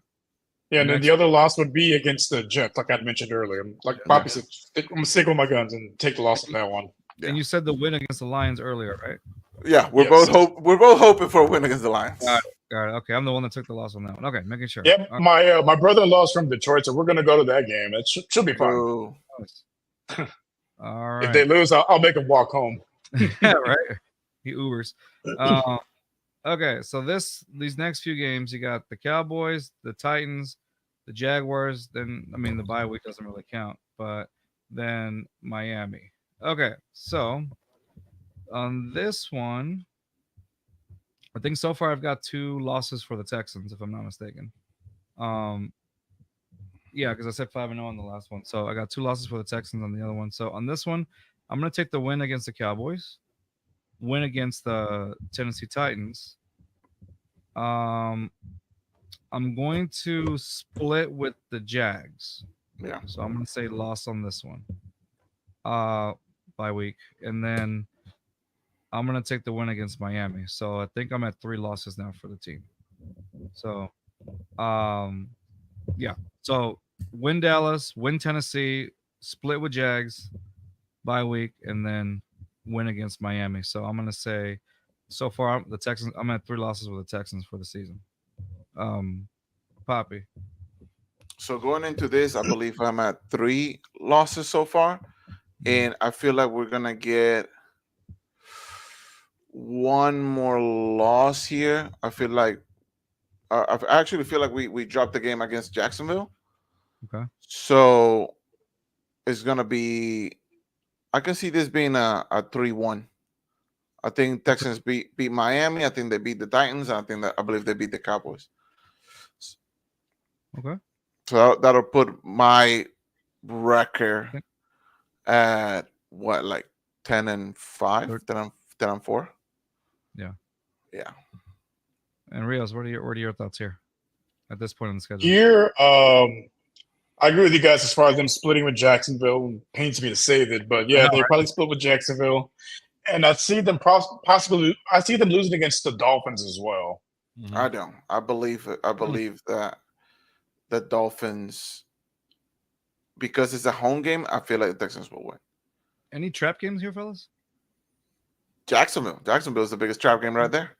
Yeah, and then Next. the other loss would be against the Jets, like I mentioned earlier. Like Poppy said, I'm gonna stick with my guns and take the loss on that one. Yeah. And you said the win against the Lions earlier, right? yeah, we're Yes. both hoping for a win against the Lions. Got it. Okay, I'm the one that took the loss on that one. Okay, making sure. Yep, my brother-in-law's from Detroit, so we're gonna go to that game. It should be fun. Ooh. All right. If they lose, I'll make them walk home. Yeah, right. He Ubers. Okay, so these next few games, you got the Cowboys, the Titans, the Jaguars. Then the bye week doesn't really count, but then Miami. Okay, so on this one, I think so far I've got 2 losses for the Texans, if I'm not mistaken. Yeah, because I said 5-0 on the last one, so I got 2 losses for the Texans on the other one. So on this one, I'm gonna take the win against the Cowboys, win against the Tennessee Titans. I'm going to split with the Jags. Yeah. So I'm gonna say loss on this one. Bye week. And then I'm gonna take the win against Miami. So I think I'm at 3 losses now for the team. So yeah. So win Dallas, win Tennessee, split with Jags, bye week, and then win against Miami. So I'm gonna say so far the Texans, I'm at 3 losses with the Texans for the season. Poppy. So going into this, I believe I'm at 3 losses so far, and I feel like we're gonna get one more loss here. I feel like I actually feel like we dropped the game against Jacksonville. Okay. So it's gonna be. I can see this being a 3-1. I think Texans beat Miami. I think they beat the Titans. I believe they beat the Cowboys. Okay. So that'll put my record at what, like 10-5, 10-4. Yeah. Yeah. And Rios, what are your thoughts here at this point in the schedule? Here, I agree with you guys as far as them splitting with Jacksonville. Pains me to say that, but yeah, they probably split with Jacksonville, and I see them possibly. I see them losing against the Dolphins as well. Mm-hmm. I don't. I believe that the Dolphins, because it's a home game, I feel like the Texans will win. Any trap games here, fellas? Jacksonville is the biggest trap game right there.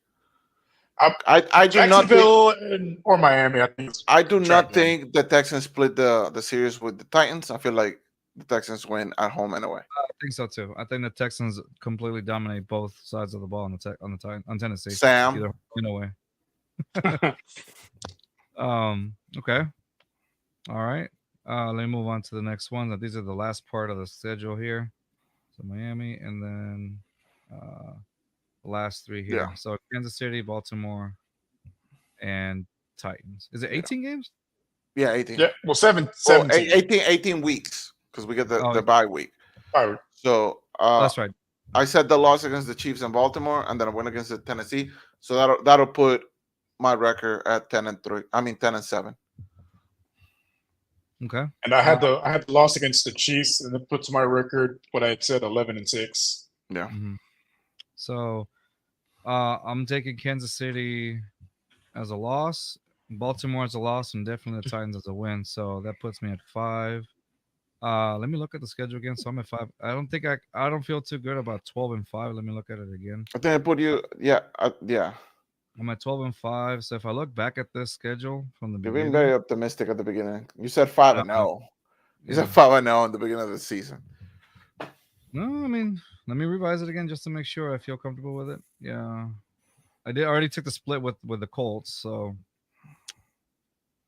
I do not think, or Miami. I do not think the Texans split the series with the Titans. I feel like the Texans win at home anyway. I think so too. I think the Texans completely dominate both sides of the ball on Tennessee. Sam, either in a way. Okay. All right. Let me move on to the next one. These are the last part of the schedule here. So Miami, and then the last 3 here. Yeah. So Kansas City, Baltimore, and Titans. Is it 18 games? Yeah, 18. Yeah, well, 17. 17. 18 weeks because we get the Oh, bye week. Oh, So that's right. I said the loss against the Chiefs in Baltimore, and then I win against the Tennessee. So that'll put my record at 10-3. I mean 10-7. Okay. and I had the loss against the Chiefs, and it puts my record what I had said 11-6. Yeah. Mhm. So I'm taking Kansas City as a loss, Baltimore as a loss, and definitely the Titans as a win. So that puts me at 5. Let me look at the schedule again. So I'm at 5. I don't feel too good about 12-5. Let me look at it again. I think I put you. Yeah. Yeah. I'm at 12-5. So if I look back at this schedule from the You're beginning, being very optimistic at the beginning. You said 5-0. You yeah. said 5-0 in the beginning of the season. No, I mean, let me revise it again just to make sure I feel comfortable with it. Yeah, I already took the split with the Colts. So,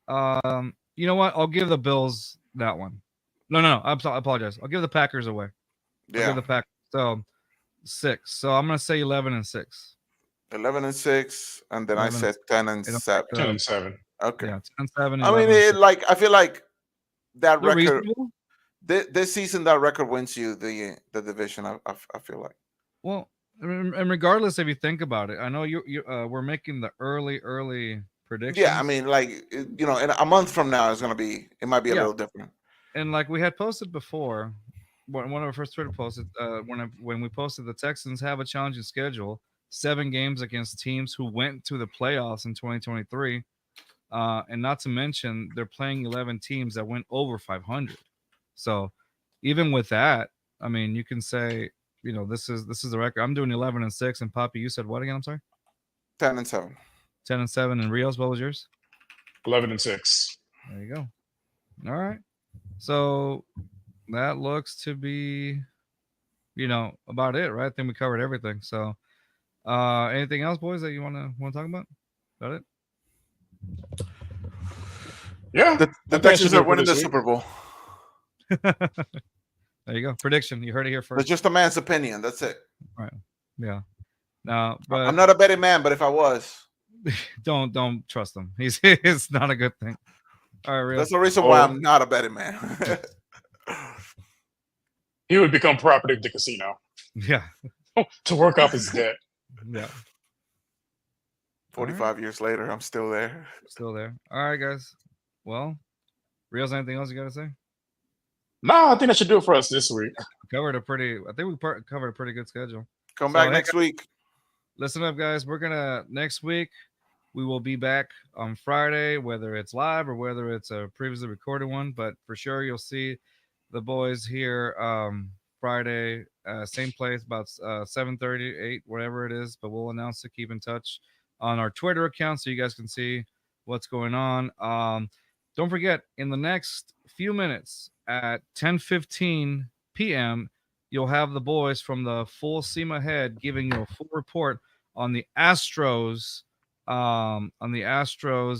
you know what? I'll give the Bills that one. No. I apologize. I'll give the Packers away. I'll give Yeah. the Packers. So 6. So I'm gonna say 11-6. 11-6, and then I 11 said 10-7. 10-7. Okay. Yeah, 10-7. I mean, I feel like that They're record reasonable. this season, that record wins you the division. I feel like. Well, and regardless, if you think about it, I know we're making the early predictions. Yeah, I mean, like in a month from now, it might be a little different. And like we had posted before, one of our first Twitter posts, when we posted the Texans have a challenging schedule, 7 games against teams who went to the playoffs in 2023, and not to mention they're playing 11 teams that went over 500. So even with that, I mean, you can say, this is the record. I'm doing 11-6, and Poppy, you said what again? I'm sorry. 10-7. 10-7, and Rios, what was yours? 11-6. There you go. All right. So that looks to be, about it, right? I think we covered everything. So, anything else, boys, that you want to talk about? About it? Yeah, the Texans are winning the Super Bowl. There you go. Prediction. You heard it here first. It's just a man's opinion. That's it. Right. Yeah. No, but I'm not a betting man, but if I was, don't trust him. It's not a good thing. All right, Rios. That's the reason why I'm not a betting man. He would become property of the casino. Yeah. To work off his debt. Yeah. 45 years later, I'm still there. Still there. All right, guys. Well, Rios, anything else you got to say? No, I think that should do it for us this week. I think we covered a pretty good schedule. Come back next week. Listen up, guys. Next week, we will be back on Friday, whether it's live or whether it's a previously recorded one. But for sure, you'll see the boys here Friday, same place, about 7:30, 8, whatever it is. But we'll announce it. Keep in touch on our Twitter account so you guys can see what's going on. Don't forget, in the next few minutes at 10:15 p.m., you'll have the boys from the Full Steam Ahead giving you a full report on the Astros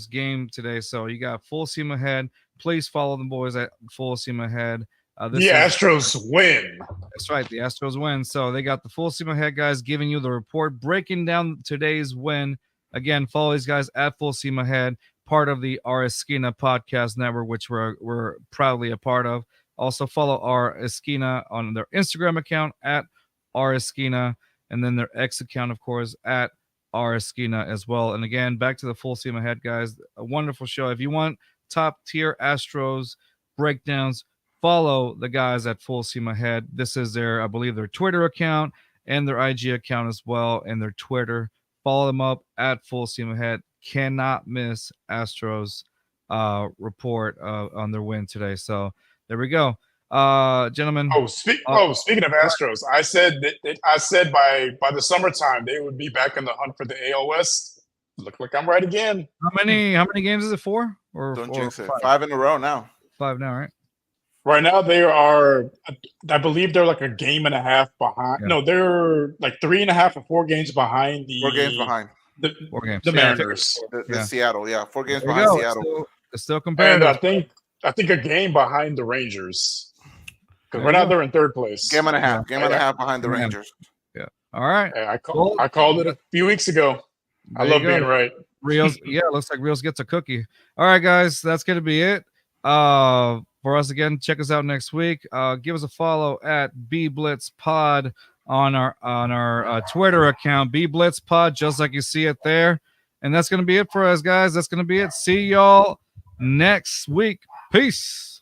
game today. So you got Full Steam Ahead. Please follow the boys at Full Steam Ahead. The Astros win. That's right. The Astros win. So they got the Full Steam Ahead guys giving you the report, breaking down today's win. Again, follow these guys at Full Steam Ahead, part of the Our Esquina podcast network, which we're proudly a part of. Also follow Our Esquina on their Instagram account at Our Esquina, and then their X account, of course, at Our Esquina as well. And again, back to the Full Steam Ahead, guys. A wonderful show. If you want top tier Astros breakdowns, follow the guys at Full Steam Ahead. This is I believe their Twitter account and their IG account as well, and their Twitter. Follow them up at Full Steam Ahead. Cannot miss Astros report on their win today. So there we go, gentlemen. Speaking of Astros, I said by the summertime they would be back in the hunt for the AL West. Look like I'm right again. How many games is it? 4 or don't jinx it? 5? 5 in a row now. 5 now, right? Right now they are, I believe they're like a game and a half behind. Yeah. No, they're like 3.5 or 4 games behind. 4 games behind. 4 games. The Mariners. The Seattle, 4 games There behind Seattle. It's still competitive. And I think a game behind the Rangers. Because right now they're in 3rd place. Game and a half. Game and a half behind the Yeah. Rangers. Yeah. All right. Hey, Well, I called it a few weeks ago. I there you love go. being right. Rios, yeah, looks like Rios gets a cookie. All right, guys, that's gonna be it. For us again, check us out next week. Give us a follow at BBlitzPod on our Twitter account, BBlitzPod, just like you see it there. And that's gonna be it for us, guys. That's gonna be it. See y'all next week. Peace.